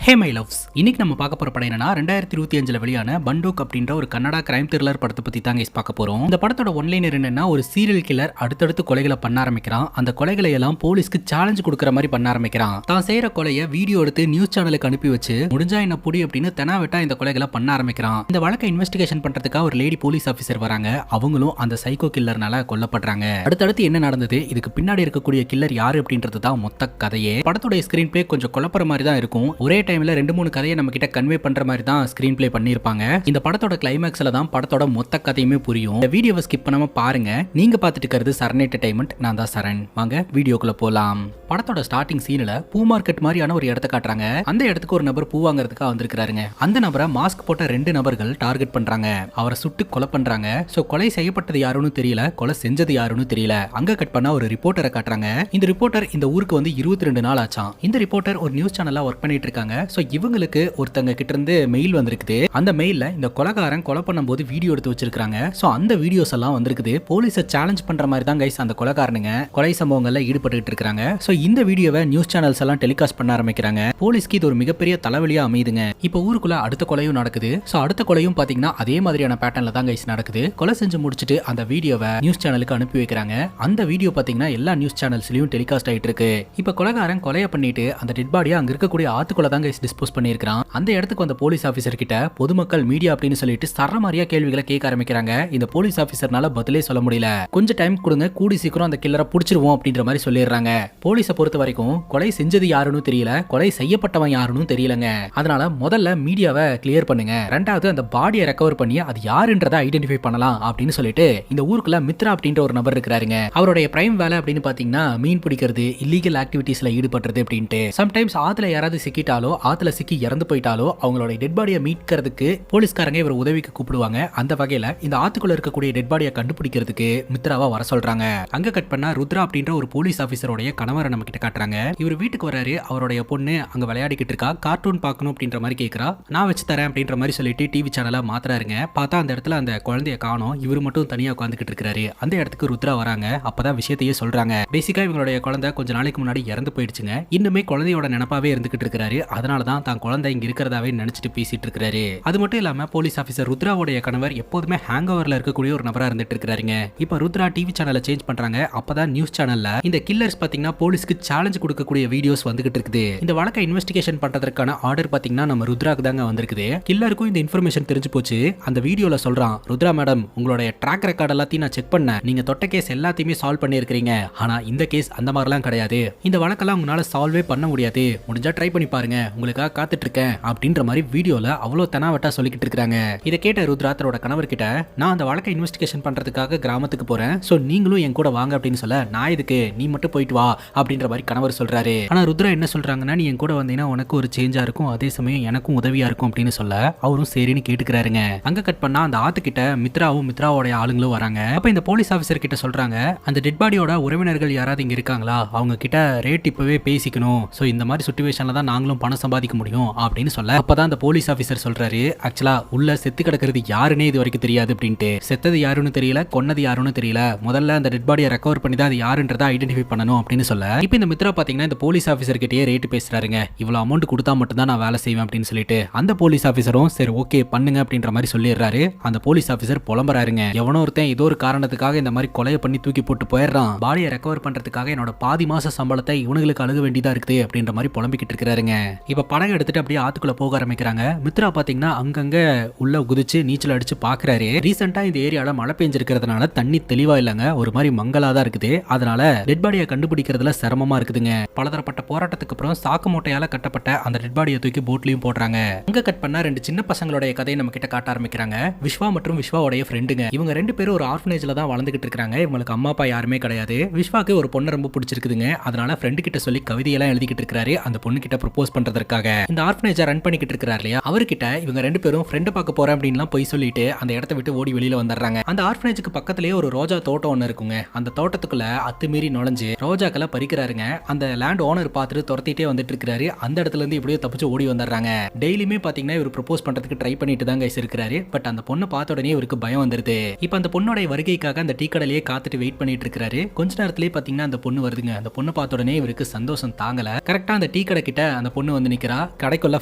Hey my loves, இன்னைக்கு நம்ம பார்க்க போற படம் என்னன்னா 2025 வெளியான பண்டூக் அப்படின்ற ஒரு கன்னடா கிரைம் த்ரில்லர் படத்தை பத்தி தாங்க பார்க்க போறோம். இந்த படத்தோட ஒன்லைனர் என்னன்னா, ஒரு சீரியல் கில்லர் அடுத்தடுத்து கொலைகளை பண்ண ஆரம்பிக்கிறான். அந்த கொலைகளை எல்லாம் போலீஸ்க்கு சேலஞ்ச் கொடுக்குற மாதிரி பண்ண ஆரம்பிக்கிறான். தான் செய்யற கொலையை வீடியோ எடுத்து நியூஸ் சேனலுக்கு அனுப்பி வச்சு முடிஞ்சா என்ன புடி அப்படின்னு தெனாவெட்டா இந்த கொலைகளை பண்ண ஆரம்பிக்கிறான். இந்த வழக்கை இன்வெஸ்டிகேஷன் பண்றதுக்காக ஒரு லேடி போலீஸ் ஆபீசர் வராங்க. அவங்களும் அந்த சைக்கோ கில்லர்னால கொல்லப்படுறாங்க. அடுத்தடுத்து என்ன நடந்தது, இதுக்கு பின்னாடி இருக்கக்கூடிய கில்லர் யாரு அப்படின்றது தான் மொத்த கதையே. படத்தோட ஸ்கிரீன் பிளே கொஞ்சம் குழப்பற மாதிரி தான் இருக்கும். ஒரே டைம்ல 2-3 கதையை நம்ம கிட்ட கன்வே பண்ற மாதிரி தான் ஸ்கிரீன் பிளே பண்ணிருப்பாங்க. இந்த படத்தோட கிளைமேக்ஸ்ல தான் படத்தோட மொத்த கதையுமே புரியும். இந்த வீடியோவை ஸ்கிப் பண்ணாம பாருங்க. நீங்க பார்த்துட்டு இருக்கிறது சரண் என்டர்டைன்மெண்ட். நான் தான் சரண். வாங்க வீடியோக்குள்ள போலாம். படத்தோட ஸ்டார்டிங் சீன்ல பூ மார்க்கெட் மாதிரியான ஒரு இடத்தை காட்டுறாங்க. அந்த இடத்துக்கு ஒரு நபர் பூ வாங்குறதுக்காக வந்திருக்காருங்க. அந்த நபரை மாஸ்க் போட்ட 2 நபர்கள் டார்கெட் பண்றாங்க. அவரை சுட்டு கொலை பண்றாங்க. சோ கொலை செய்யப்பட்டது யாருன்னு தெரியல, கொலை செஞ்சது யாருன்னு தெரியல. அங்க கட் பண்ணா ஒரு ரிப்போர்ட்டரை காட்டுறாங்க. இந்த ரிப்போர்ட்டர் இந்த ஊருக்கு வந்து 22 நாள் ஆச்சாம். இந்த ரிப்போர்ட்டர் ஒரு நியூஸ் சேனல்ல ஒர்க் பண்ணிட்டு இருக்காங்க. சோ இவங்களுக்கு ஒருத்தங்க கிட்ட இருந்து மெயில் வந்திருக்குது. அந்த மெயில்ல இந்த கொலைகாரன் கொலை பண்ணும்போது வீடியோ எடுத்து வச்சிருக்காங்க. சோ அந்த வீடியோஸ் எல்லாம் வந்திருக்குது. போலீஸை சேலஞ்ச் பண்ற மாதிரி தான் கைஸ் அந்த கொலைகாரனுங்க கொலை சம்பவங்கள்ல ஈடுபட்டு இருக்காங்க. சோ இந்த வீடியோவை நியூஸ் சேனல்ஸ் எல்லாம் டெலிகாஸ்ட் பண்ண ஆரம்பிக்கிறாங்க. போலீஸ்க்கு இது ஒரு மிகப்பெரிய தலைவலியா அமையுதுங்க. இப்போ ஊருக்குள்ள அடுத்த கொலையும் நடக்குது. சோ அடுத்த கொலையும் பாத்தீங்கன்னா அதே மாதிரியான பேட்டர்ன்ல தான் கைஸ் நடக்குது. கொலை செஞ்சு முடிச்சிட்டு அந்த வீடியோவை நியூஸ் சேனலுக்கு அனுப்பி வைக்கிறாங்க. அந்த வீடியோ பாத்தீங்கன்னா எல்லா நியூஸ் சேனல்ஸ்லயும் டெலிகாஸ்ட் ஆயிட்டு இருக்கு. இப்போ கொலைகாரன் கொலையை பண்ணிட்டு அந்த டெட் பாடியை அங்க இருக்கக்கூடிய ஆத்துக்குள்ள தான் கைஸ் டிஸ்போஸ் பண்ணியிருக்கான். அந்த இடத்துக்கு வந்த போலீஸ் ஆபீசர் கிட்ட பொதுமக்கள் மீடியா அப்படின்னு சொல்லிட்டு சரமாரியா கேள்விகளை கேட்க ஆரம்பிக்கிறாங்க. இந்த போலீஸ் ஆபீசர்னால பதிலே சொல்ல முடியல. கொஞ்சம் டைம் கொடுங்க, கூடி சீக்கிரம் அந்த கில்லரை புடிச்சிருவோம் அப்படின்ற மாதிரி சொல்லிடுறாங்க. போலீஸை பொறுத்த வரைக்கும் கொலை செஞ்சது யாருன்னு தெரியல, கொலை செய்யப்பட்டவன் யாருன்னு தெரியலங்க. அதனால முதல்ல மீடியாவை கிளியர் பண்ணுங்க, ரெண்டாவது அந்த பாடியை ரெக்கவர் பண்ணி அது யாருன்றதை ஐடென்டிஃபை பண்ணலாம் அப்படின்னு சொல்லிட்டு இந்த ஊருக்குள்ள மித்ரா அப்படின்ற ஒரு நபர் இருக்கிறாருங்க. அவருடைய பிரைம் வேலை அப்படின்னு பாத்தீங்கன்னா மீன் பிடிக்கிறது, இல்லீகல் ஆக்டிவிட்டீஸ்ல ஈடுபடுறது அப்படின்ட்டு. சம்டைம்ஸ் ஆத்துல யாராவது சிக்கிட்டாலோ, ஆத்துல சிக்கி இறந்து போயிட்டாலோ அவங்களோட டெட் பாடியை மீட்கிறதுக்கு போலீஸ்காரங்க இவர் உதவிக்கு கூப்பிடுவாங்க. அந்த வகையில இந்த ஆத்துக்குள்ள இருக்கக்கூடிய டெட் பாடியை கண்டுபிடிக்கிறதுக்கு மித்ராவா வர சொல்றாங்க. அங்க கட் பண்ணா ருத்ரா அப்படின்ற ஒரு போலீஸ் ஆபீசரோட கணவரை நம்ம கிட்ட காட்டுறாங்க. இவர் வீட்டுக்கு வராரு. அவருடைய பொண்ணு அங்க விளையாடிக்கிட்டு இருக்கா. கார்ட்டூன் பார்க்கணும் அப்படின்ற மாதிரி கேட்கறா. நான் வச்சு தரேன் அப்படின்ற மாதிரி சொல்லிட்டு டிவி சேனலை மாத்துறாருங்க. பார்த்தா அந்த இடத்துல அந்த குழந்தைய காணோம். இவர் மட்டும் தனியா உட்காந்துக்கிட்டு இருக்காரு. அந்த இடத்துக்கு ருத்ரா வராங்க. அப்பதான் விஷயத்தையே சொல்றாங்க. பேசிக்கா இவங்களுடைய குழந்தை கொஞ்ச நாளைக்கு முன்னாடி இறந்து போயிடுச்சுங்க. இன்னுமே குழந்தையோட நினைப்பாவே இருந்துகிட்டு இருக்காரு. அதனாலதான் தான் குழந்தை இங்க இருக்கிறதாவே நினைச்சிட்டு பேசிட்டு இருக்காரு. அது மட்டும் இல்லாம போலீஸ் ஆபீசர் ருத்ராவுடைய கணவர் எப்போதுமே ஹேங் ஓவர்ல இருக்கக்கூடிய ஒரு நபரா இருந்துட்டு இருக்காருங்க. இப்ப ருத்ரா டிவி சேனலை சேஞ்ச் பண்றாங்க. அப்பதான் நியூஸ் சேனல்ல இந்த கில்லர்ஸ் பாத்தீங்கன்னா போலீஸ்க்கு சேலஞ்ச் கொடுக்கக்கூடிய வீடியோஸ் வந்துகிட்டு இருக்குது. இந்த வழக்கை இன்வெஸ்டிகேஷன் பண்றதுக்கான ஆர்டர் பாத்தீங்கன்னா நம்ம ருத்ராக்கு தாங்க வந்திருக்குது. கில்லருக்கும் இந்த இன்ஃபர்மேஷன் தெரிஞ்சு போச்சு. அந்த வீடியோல சொல்றான், ருத்ரா மேடம் உங்களுடைய ட்ராக் ரெக்கார்ட் எல்லாத்தையும் நான் செக் பண்ணேன். நீங்க தொட்ட கேஸ் எல்லாத்தையுமே சால்வ் பண்ணி இருக்கீங்க. ஆனா இந்த கேஸ் அந்த மாதிரிலாம் கிடையாது. இந்த வழக்கெல்லாம் உங்களால சால்வே பண்ண முடியாது. முடிஞ்சா ட்ரை பண்ணி பாருங்க, உங்களுக்காக காத்துட்டு இருக்கேன் அப்படின்ற மாதிரி வீடியோல அவ்வளவு தெனாவட்டா சொல்லிக்கிட்டு இருக்காங்க. இதை கேட்ட ருத்ரா தன்னோட கணவர் கிட்ட, நான் அந்த வழக்கை இன்வெஸ்டிகேஷன் பண்றதுக்காக கிராமத்துக்கு போறேன். சோ நீங்களும் என் கூட வாங்க அப்படின்னு சொல்ல, நான் இதுக்கு நீ மட்டும் போயிட்டு வா அப்படின்ற மாதிரி கணவர் சொல்றாரு. ஆனா ருத்ரா என்ன சொல்றாங்கன்னா, நீ என் கூட வந்தீங்கன்னா உனக்கு ஒரு சேஞ்சா இருக்கும், அதே சமயம் எனக்கும் உதவியா இருக்கும் அப்படின்னு சொல்ல அவரும் சரின்னு கேட்டுக்கிறாருங்க. அங்க கட் பண்ணா அந்த ஆத்துக்கிட்ட மித்ராவும் மித்ராவோட ஆளுங்களும் வராங்க. அப்ப இந்த போலீஸ் ஆபீசர் கிட்ட சொல்றாங்க, அந்த டெட் பாடியோட உறவினர்கள் யாராவது இங்க இருக்காங்களா, அவங்க கிட்ட ரேட் இப்பவே பேசிக்கணும். சோ இந்த மாதிரி சிச்சுவேஷன்ல தான் நாங்களும் பணம் சம்பாதிக்க முடியும் அப்படின்னு சொல்ல, அப்பதான் அந்த போலீஸ் ஆபீசர் சொல்றாரு, ஆக்சுவலா உள்ள செத்து கிடக்கிறது யாருன்னே இது வரைக்கும் தெரியாது அப்படின்ட்டு. செத்தது யாருன்னு தெரியல, கொன்னது யாருன்னு தெரியல. முதல்ல அந்த டெட் பாடியை ரெக்கவர் பண்ணி தான் அது யாருன்றதை ஐடென்டிஃபை பண்ணணும் அப்படின்னு சொல்ல, இப்போ இந்த மித்ரா பாத்தீங்கன்னா இந்த போலீஸ் ஆபீசர் கிட்டே ரேட் பேசுறாருங்க. இவ்வளவு அமௌண்ட் கொடுத்தா மட்டும் தான் நான் வேலை செய்வேன் அப்படின்னு சொல்லிட்டு அந்த போலீஸ் ஆபீசரும் சரி ஓகே பண்ணுங்க அப்படின்ற மாதிரி சொல்லிடுறாரு. அந்த போலீஸ் ஆபீசர் புலம்புறாருங்க, எவனோ ஒருத்தன் ஏதோ ஒரு காரணத்துக்காக இந்த மாதிரி கொலையை பண்ணி தூக்கி போட்டு போயிடுறான். பாடியை ரெக்கவர் பண்றதுக்காக என்னோட பாதி மாச சம்பளத்தை இவனுங்களுக்கு அழுக வேண்டியதா இருக்குது அப்படின்ற மாதிரி புலம்பிக்கிட்டு இருக்கிறாருங்க. இப்ப படகு எடுத்துட்டு அப்படியே ஆத்துக்குள்ள போக ஆரம்பிக்கிறாங்க. மித்ரா பாத்தீங்கன்னா அங்கங்க உள்ள குதிச்சு நீச்சல் அடிச்சு பாக்குறாரு. ரீசெண்டா இந்த ஏரியால மழை பெஞ்சிருக்கிறதுனால தண்ணி தெளிவா இல்லங்க, ஒரு மாதிரி மங்களா தான் இருக்குது. அதனால டெட் பாடியை கண்டுபிடிக்கிறதுல சிரமமா இருக்குதுங்க. பலதரப்பட்ட போராட்டத்துக்கு அப்புறம் சாக்கு மூட்டையால கட்டப்பட்ட அந்த டெட் பாடியை தூக்கி போட்லயும் போடுறாங்க. அங்க கட் பண்ணா 2 சின்ன பசங்களுடைய கதையை நம்ம கிட்ட காட்ட ஆரம்பிக்கிறாங்க. விஸ்வா மற்றும் விஸ்வாவுடைய ஃப்ரெண்டுங்க. இவங்க 2 பேரும் ஒரு ஆர்ஃபனேஜ்ல தான் வளர்ந்துகிட்டு இருக்காங்க. இவங்களுக்கு அம்மா அப்பா யாருமே கிடையாது. விஸ்வாக்கு ஒரு பொண்ணு ரொம்ப பிடிச்சிருக்குதுங்க. அதனால ஃப்ரெண்டு கிட்ட சொல்லி கவிதையெல்லாம் எழுதிக்கிட்டு இருக்காரு அந்த பொண்ணு கிட்ட ப்ரொபோஸ் பண்றதுக்காக. இந்த ஆர்ஃபனேஜை ரன் பண்ணிக்கிட்டு இருக்காரு இல்லையா, அவர்கிட்ட இவங்க 2 பேரும் ஃப்ரெண்ட் பார்க்க போறேன் அப்படின்லாம் போய் சொல்லிட்டு அந்த இடத்த விட்டு ஓடி வெளியில வந்துடுறாங்க. அந்த ஆர்ஃபனேஜுக்கு பக்கத்திலேயே ஒரு ரோஜா தோட்டம் ஒன்று இருக்குங்க. அந்த தோட்டத்துக்குள்ள அத்துமீறி நுழைஞ்சு ரோஜாக்களை பறிக்கிறாருங்க. அந்த லேண்ட் ஓனர் பார்த்துட்டு துரத்திட்டே வந்துட்டு இருக்காரு. அந்த இடத்துல இருந்து இப்படியே தப்பிச்சு ஓடி வந்துடுறாங்க. டெய்லியுமே பாத்தீங்கன்னா இவர் ப்ரொபோஸ் பண்றதுக்கு ட்ரை பண்ணிட்டு தான் கைஸ் இருக்காரு. பட் அந்த பொண்ணை பார்த்த உடனே இவருக்கு பயம் வந்துருது. இப்போ அந்த பொண்ணோட வருகைக்காக அந்த டீ கடையிலேயே காத்துட்டு வெயிட் பண்ணிட்டு இருக்காரு. கொஞ்ச நேரத்திலேயே பாத்தீங்கன்னா அந்த பொண்ணு வருதுங்க. அந்த பொண்ணை பார்த்த உடனே இவருக்கு சந்தோஷம் தாங்கல. கரெக்டா அந்த டீ கடை கிட்ட அந்த பொண்ணு வந்து நிக்கிறா. கடைக்குள்ள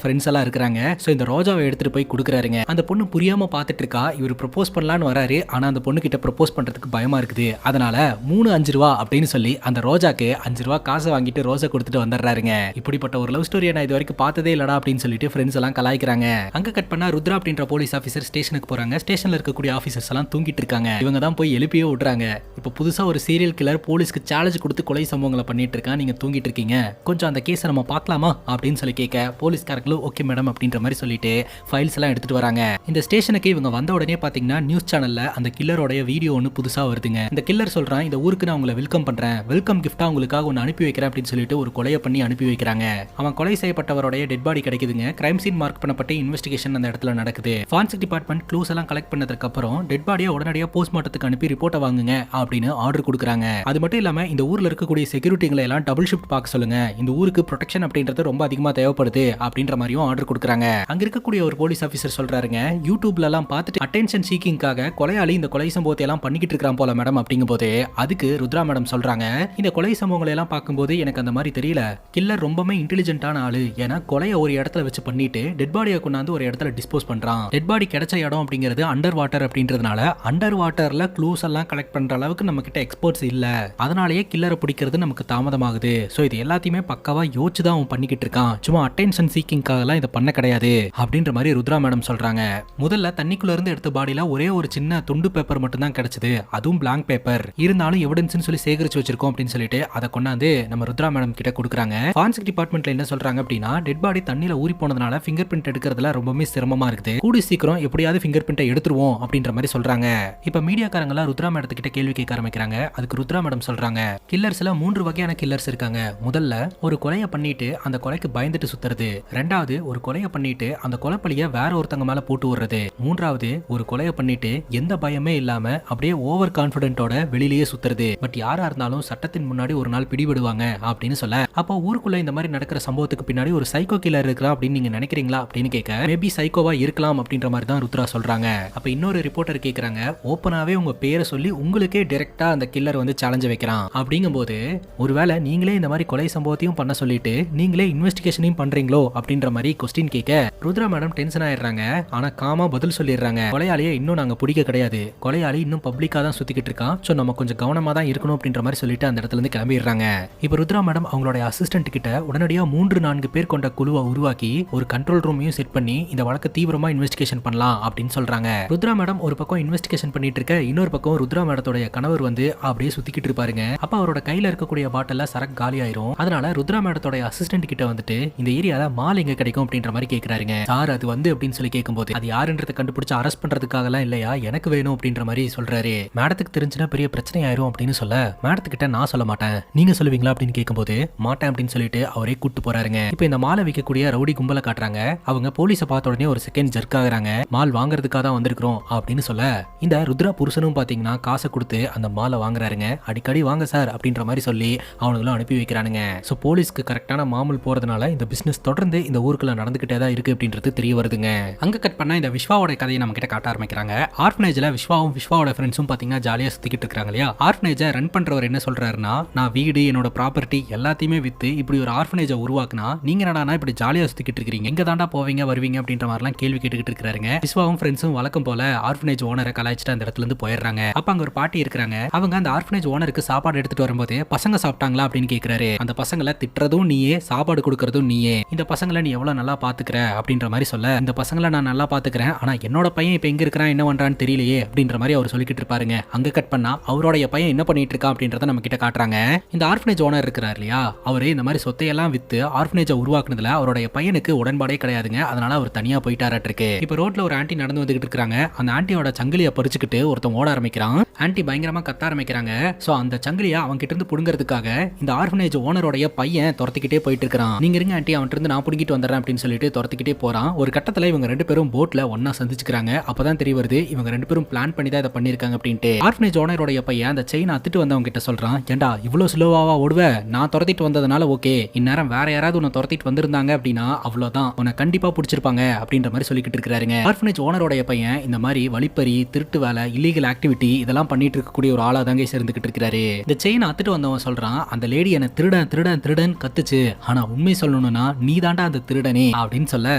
ஃப்ரெண்ட்ஸ் எல்லாம் இருக்காங்க. சோ இந்த ரோஜாவை எடுத்துட்டு போய் கொடுக்குறாருங்க. அந்த பொண்ணு புரியாம பாத்துட்டு இருக்கா. இவர் ப்ரப்போஸ் பண்ணலான்னு வராரு. ஆனா அந்த பொண்ணு கிட்ட ப்ரப்போஸ் பண்றதுக்கு பயமா இருக்குது. அதனால 3-5 ரூபா அப்படின்னு சொல்லி அந்த ரோஜாக்கு 5 ரூபா காசை வாங்கிட்டு ரோஜா கொடுத்துட்டு வந்துடுறாருங்க. இப்படிப்பட்ட ஒரு லவ் ஸ்டோரியை நான் இது வரைக்கும் பார்த்ததே இல்லடா அப்படின்னு சொல்லிட்டு ஃப்ரெண்ட்ஸ் எல்லாம் கலாய்க்கிறாங்க. அங்க கட் பண்ணா ருத்ரா அப்படின்ற போலீஸ் ஆபீசர் ஸ்டேஷனுக்கு போறாங்க. ஸ்டேஷன்ல இருக்கக்கூடிய ஆபீசர்ஸ் எல்லாம் தூங்கிட்டு இருக்காங்க. இவங்க தான் போய் எழுப்பியே விடுறாங்க. இப்ப புதுசா ஒரு சீரியல் கில்லர் போலீஸ்க்கு சேலஞ்ச் கொடுத்து கொலை சம்பவங்களை பண்ணிட்டு இருக்கான். நீங்க தூங்கிட்டு இருக்கீங்க, கொஞ்சம் அந்த கேஸை நம்ம பார்க்கலாமா அப்படின்னு சொல்லி கேட்க போலீஸ்காரங்களும் ஓகே மேடம் அப்படின்ற மாதிரி சொல்லிட்டு ஃபைல்ஸ் எல்லாம் எடுத்துட்டு வராங்க. இந்த ஸ்டேஷனுக்கு இவங்க வந்த உடனே பாத்தீங்கன்னா நியூஸ் சேனல்ல அந்த கில்லரோட வீடியோ ஒன்னு புதுசா வருதுங்க. இந்த கில்லர் சொல்றான், இந்த ஊருக்கு நான் உங்களை வெல்கம் பண்றேன், வெல்கம் கிஃப்டா உங்களுக்காக ஒன்னு அனுப்பி வைக்கிறேன் அப்படின்னு சொல்லிட்டு ஒரு கொலையை பண்ணி அனுப்பி வைக்கிறாங்க. அவன் கொலை செய்யப்பட்டவருடைய டெட் பாடி கிடைக்குதுங்க. கிரைம் சீன் மார்க் பண்ணப்பட்டு இன்வெஸ்டிகேஷன் அந்த இடத்துல நடக்குது. ஃபாரன்சிக் டிபார்ட்மெண்ட் க்ளூஸ் எல்லாம் கலெக்ட் பண்ணதுக்கு அப்புறம் டெட் பாடியை உடனடியாக போஸ்ட்மார்ட்டத்துக்கு அனுப்பி ரிப்போர்ட்டை வாங்குங்க அப்படின்னு ஆர்டர் கொடுக்குறாங்க. அது மட்டும் இல்லாம இந்த ஊர்ல இருக்கக்கூடிய செக்யூரிட்டிகளை எல்லாம் டபுள் ஷிஃப்ட் பார்க்க சொல்லுங்க, இந்த ஊருக்கு ப்ரொடெக்ஷன் அப்படின்றது ரொம்ப அதிகமா தேவைப்படுது அப்படின்ற மாதிரியும் ஆர்டர் கொடுக்குறாங்க. அங்க இருக்கக்கூடிய ஒரு போலீஸ் ஆபீசர் சொல்றாருங்க, யூடியூப்ல எல்லாம் பார்த்துட்டு அட்டென்ஷன் சீக்கிங்காக கொலையாளி இந்த கொலை சம்பவத்தை எல்லாம் பண்ணிக்கிட்டு இருக்கான் போல மேடம் அப்படிங்கும் போது அதுக்கு ருத்ரா மேடம் சொல்றாங்க, இந்த கொலை சம்பவங்களை எல்லாம் பார்க்கும்போது எனக்கு அந்த மாதிரி தெரியல, கில்லர் ரொம்பவே இன்டெலிஜென்ட்டான ஆளு. ஏன்னா கொலையை ஒரு இடத்துல வச்சு பண்ணிட்டு டெட் பாடியை கொண்டாந்து ஒரு இடத்துல டிஸ்போஸ் பண்றான். டெட் பாடி கிடைச்ச இடம் அப்படிங்கிறது அண்டர் வாட்டர் அப்படின்றதுனால அண்டர் வாட்டர்ல க்ளூஸ் எல்லாம் கலெக்ட் பண்ற அளவுக்கு நம்ம கிட்ட எக்ஸ்பர்ட்ஸ் இல்ல. அதனாலேயே கில்லரை பிடிக்கிறது நமக்கு தாமதமாகுது. சோ இது எல்லாத்தையுமே பக்காவா யோசிச்சு தான் அவன் பண்ணிக்கிட்டு இருக்கான், சும்மா அட்டென்ஷன் சீக்கிங்காக எல்லாம் இதை பண்ண கிடையாது அப்படின்ற மாதிரி ருத்ரா மேடம் சொல்றாங்க. முதல்ல தண்ணிக்குள்ள இருந்து எடுத்த பாடியில ஒரே ஒரு சின்ன துண்டு பேப்பர் மட்டும் தான் கிடைச்சது, அதுவும் பிளாங்க் பேப்பர். இருந்தாலும் எவிடன்ஸ் சொல்லி சேகரிச்சு வச்சிருக்கோம் அப்படின்னு சொல்லிட்டு அதை கொண்டாந்து நம்ம ருத்ரா மேடம் கிட்ட கொடுக்குறாங்க. ஃபாரன்சிக் டிபார்ட்மெண்ட்ல என்ன சொல்றாங்க அப்படின்னா, டெட் பாடி தண்ணியில ஊறி போனதுனால ஃபிங்கர் பிரிண்ட் எடுக்கிறதுல ரொம்பவே சிரமமா இருக்குது, கூடி சீக்கிரம் எப்படியாவது ஃபிங்கர் பிரிண்டை எடுத்துருவோம் அப்படின்ற மாதிரி சொல்றாங்க. இப்ப மீடியாக்காரங்க எல்லாம் ருத்ரா மேடத்து கிட்ட கேள்வி கேட்க ஆரம்பிக்கிறாங்க. அதுக்கு ருத்ரா மேடம் சொல்றாங்க, கில்லர்ஸ்ல 3 வகையான கில்லர்ஸ் இருக்காங்க. முதல்ல ஒரு கொலையை பண்ணிட்டு அந்த கொலைக்கு பயந்துட்டு சுத்துறது, ரெண்டாவது ஒரு கொலையை பண்ணிட்டு அந்த கொலைப்பழிய வேற ஒருத்தங்க மேல போட்டு விடுறது, மூன்றாவது ஒரு கொலையை பண்ணிட்டு எந்த பயமே இல்லாம அப்படியே ஓவர் கான்பிடென்ட்டோட வெளியிலேயே சுத்துறது. பட் யாரா இருந்தாலும் சட்டத்தின் முன்னாடி ஒரு நாள் பிடிபடுவாங்க அப்படின்னு சொல்ல, அப்போ ஊருக்குள்ள இந்த மாதிரி நடக்கிற சம்பவத்துக்கு பின்னாடி ஒரு சைக்கோ கில்லர் இருக்கிறா அப்படின்னு நீங்க நினைக்கிறீங்களா அப்படின்னு கேட்க, மேபி சைக்கோவா இருக்கலாம் அப்படின்ற மாதிரி தான் ருத்ரா சொல்றாங்க. அப்ப இன்னொரு ரிப்போர்ட்டர் கேக்குறாங்க, ஓப்பனாவே உங்க பேரை சொல்லி உங்களுக்கே டைரக்டா அந்த கில்லர் வந்து சேலஞ்ச் வைக்கிறான் அப்படிங்கும்போது ஒருவேளை நீங்களே இந்த மாதிரி கொலை சம்பவத்தையும் பண்ண சொல்லிட்டு நீங்களே இன்வெஸ்டிகேஷனையும் பண்றீங்களோ அப்படின்ற மாதிரி கொஸ்டின் கேட்க ருத்ரா மேடம் டென்ஷன் ஆயிடுறாங்க. ஆனா காமா பதில் சொல்லிடுறாங்க, கொலையாளியை இன்னும் நாங்க பிடிக்க கிடையாது, கொலையாளி இன்னும் பப்ளிக்கா தான் சுத்திக்கிட்டு இருக்கான், சோ நம்ம கொஞ்சம் கவனமா தான் இருக்கணும் அப்படின்ற மாதிரி சொல்லிட்டு அந்த இடத்துல இருந்து கிளம்பிடுறாங்க. இப்ப ருத்ரா மேடம் அவங்களுடைய அசிஸ்டன்ட் கிட்ட உடனடியா 3-4 பேர் கொண்ட குழுவை உருவாக்கி ஒரு கண்ட்ரோல் ரூமையும் செட் பண்ணி இந்த வழக்கு தீவிரமா இன்வெஸ்டிகேஷன் பண்ணலாம் அப்படின்னு சொல்றாங்க. ருத்ரா மேடம் ஒரு பக்கம் இன்வெஸ்டிகேஷன் பண்ணிட்டு இருக்க, இன்னொரு பக்கம் ருத்ரா மேடத்தோட கணவர் வந்து அப்படியே சுத்திக்கிட்டு இருப்பாருங்க. அப்ப அவரோட கையில இருக்கக்கூடிய பாட்டில்ல சரக்கு காலி ஆயிரும். அதனால ருத்ரா மேடத்தோட அசிஸ்டன்ட் கிட்ட வந்துட்டு இந்த ஏரியால மால் எங்க கிடைக்கும் அப்படின்ற மாதிரி கேக்குறாருங்க. சார் அது வந்து அப்படின்னு சொல்லி கேட்கும்போது, அது யாருன்றதை கண்டுபிடிச்சு அரெஸ்ட் பண்றதுக்காக எல்லாம் இல்லையா, எனக்கு வேணும் அப்படின்ற மாதிரி சொல்றாரு. மேடத்துக்கு தெரிஞ்சுனா பெரிய பிரச்சனை ஆயிரும் அப்படின்னு சொல்ல, மேடத்துக்கிட்ட நான் சொல்ல மாட்டேன் நீங்க சொல்லுவீங்களா அப்படின்னு கேட்கும்போது, மாட்டேன் அப்படின்னு சொல்லிட்டு அவரே கூட்டு போறாருங்க. இப்ப இந்த மாலை விற்கக்கூடிய ரவுடி கும்பலை காட்டுறாங்க. அவங்க போலீஸை பார்த்த உடனே ஒரு செகண்ட் ஜர்க் ஆகுறாங்க. மால் வாங்குறதுக்காக தான் வந்திருக்கிறோம் அப்படின்னு சொல்ல, இந்த ருத்ரா புருஷனும் பாத்தீங்கன்னா காசை கொடுத்து அந்த மாலை வாங்குறாருங்க. அடிக்கடி வாங்க சார் அப்படின்ற மாதிரி சொல்லி அவங்களும் அனுப்பி வைக்கிறானுங்க. சோ போலீஸ்க்கு கரெக்டான மாமூல் போறதுனால இந்த பிசினஸ் தொடர்ந்து இந்த ஊருக்குள்ள நடந்துகிட்டே தான் இருக்கு அப்படின்றது தெரிய வருதுங்க. அங்க கட் பண்ணா இந்த விஸ்வாவோட கதையை நம்ம கிட்ட காட்ட ஆரம்பிக்கிறாங்க. ஆர்ஃபனேஜ்ல விஸ்வாவும் விஸ்வாவோட ஃப்ரெண்ட்ஸும் பாத்தீங்கன்னா ஜாலியா சுத்திக்கிட்டு இருக்காங்க இல்லையா. ஆர்ஃபனேஜை ரன் பண்றவர் என்ன சொல்றாருன்னா, நான் வீடு என்னோட ப்ராப்பர்ட்டி எல்லாத்தையுமே வித்து இப்படி ஒரு ஆர்ஃபனேஜை உருவாக்குனா நீங்க என்னடா இப்படி ஜாலியா சுத்திக்கிட்டு இருக்கீங்க, எங்க தாண்டா போவீங்க வருவீங்க அப்படின்ற மாதிரிலாம் கேள்வி கேட்டுக்கிட்டு இருக்காருங்க. விஸ்வாவும் ஃப்ரெண்ட்ஸும் வழக்கம் போல ஆர்ஃபனேஜ் ஓனரை கலாய்ச்சிட்டு அந்த இடத்துல இருந்து போயிடுறாங்க. அப்ப அங்க ஒரு பாட்டி இருக்காங்க. அவங்க அந்த ஆர்ஃபனேஜ் ஓனருக்கு சாப்பாடு எடுத்துட்டு வரும்போது பசங்க சாப்பிட்டாங்களா அப்படின்னு கேக்குறாரு. அந்த பசங்களை திட்டுறதும் நீயே, சாப்பாடு கொடுக்கறதும் நீயே, இந்த பசங்களை நீ எவ்வளவு நல்லா பாத்துக்கிற அப்படின்ற மாதிரி சொல்ல, இந்த பசங்களை நான் நல்லா பாத்துக்கிறேன், ஆனா என்னோட பையன் இப்ப எங்க இருக்கிறான் என்ன பண்றான்னு தெரியலையே அப்படின்ற மாதிரி அவர் சொல்லிக்கிட்டு இருப்பாருங்க. அங்க கட் பண்ணா அவருடைய பையன் என்ன பண்ணிட்டு இருக்கா அப்படின்றத நம்ம கிட்ட காட்டுறாங்க. இந்த ஆர்ஃபனேஜ் ஓனர் இருக்கிறார் இல்லையா, அவரு இந்த மாதிரி சொத்தையெல்லாம் வித்து ஆர்ஃபனேஜை உருவாக்குனதுல அவருடைய பையனுக்கு உடன்பாடே கிடையாதுங்க. அதனால அவர் தனியா போயிட்டாராட்டு இருக்கு. இப்ப ரோட்ல ஒரு ஆண்டி நடந்து வந்துகிட்டு இருக்காங்க. அந்த ஆண்டியோட சங்கிலியை பறிச்சுக்கிட்டு ஒருத்தன் ஓட ஆரம்பிக்கிறான். ஆண்டி பயங்கரமா கத்த ஆரம்பிக்கிறாங்க. சோ அந்த சங்கிலியை அவங்க கிட்ட இருந்து புடுங்கிறதுக்காக இந்த ஆர்ஃபனேஜ் ஓனரோடைய பையன் துரத்திக்கிட்டே போயிட்டு இருக்கான். நீங்க இருங்க ஆண்டி, அவன்கிட்ட இருந்து நான் புடுங்கிட்டு வந்துடுறேன் அப்படின்னு சொல்லிட்டு துரத்திக்கிட்டே போறான். ஒரு கட்டத்துல இவங்க 2 பேரும் போட்ல ஒன்னா சந்திச்சுக்கிறாங்க. அப்பதான் தெரிய வருது இவங்க 2 பேரும் பிளான் பண்ணி தான் இதை பண்ணிருக்காங்க அப்படின்ட்டு. ஆர்ஃபனேஜ் ஓனரோடைய பையன் அந்த செயின் அத்துட்டு வந்தவங்க கிட்ட சொல்றான், ஏண்டா இவ்வளவு ஸ்லோவாவா ஓடுவ, நான் துரத்திட்டு வந்ததுனால ஓகே, இந்நேரம் வேற யாராவது உன்னை துரத்திட்டு வந்திருந்தாங்க அப்படின்னா அவ்வளவுதான், உன்னை கண்டிப்பா பிடிச்சிருப்பாங்க அப்படின்ற மாதிரி சொல்லிக்கிட்டு இருக்காருங்க. ஆர்ஃபனேஜ் ஓனரோடைய பையன் இந்த மாதிரி வழிப்பறி, திருட்டு வேலை, இல்லீகல் ஆக்டிவிட்டி இதெல்லாம் பண்ணிட்டு இருக்கக்கூடிய ஒரு ஆளா தாங்க சேர்ந்துகிட்டு இருக்காரு. இந்த செயின் அத்துட்டு வந்தவன் சொல்றான், அந்த லேடி என்ன திருடன் திருடன் திருடன் கத்துச்சு, ஆனா உண்மை சொல்லணும்னா நீ தாண்டா அந்த திருடனே அப்படின்னு சொல்ல,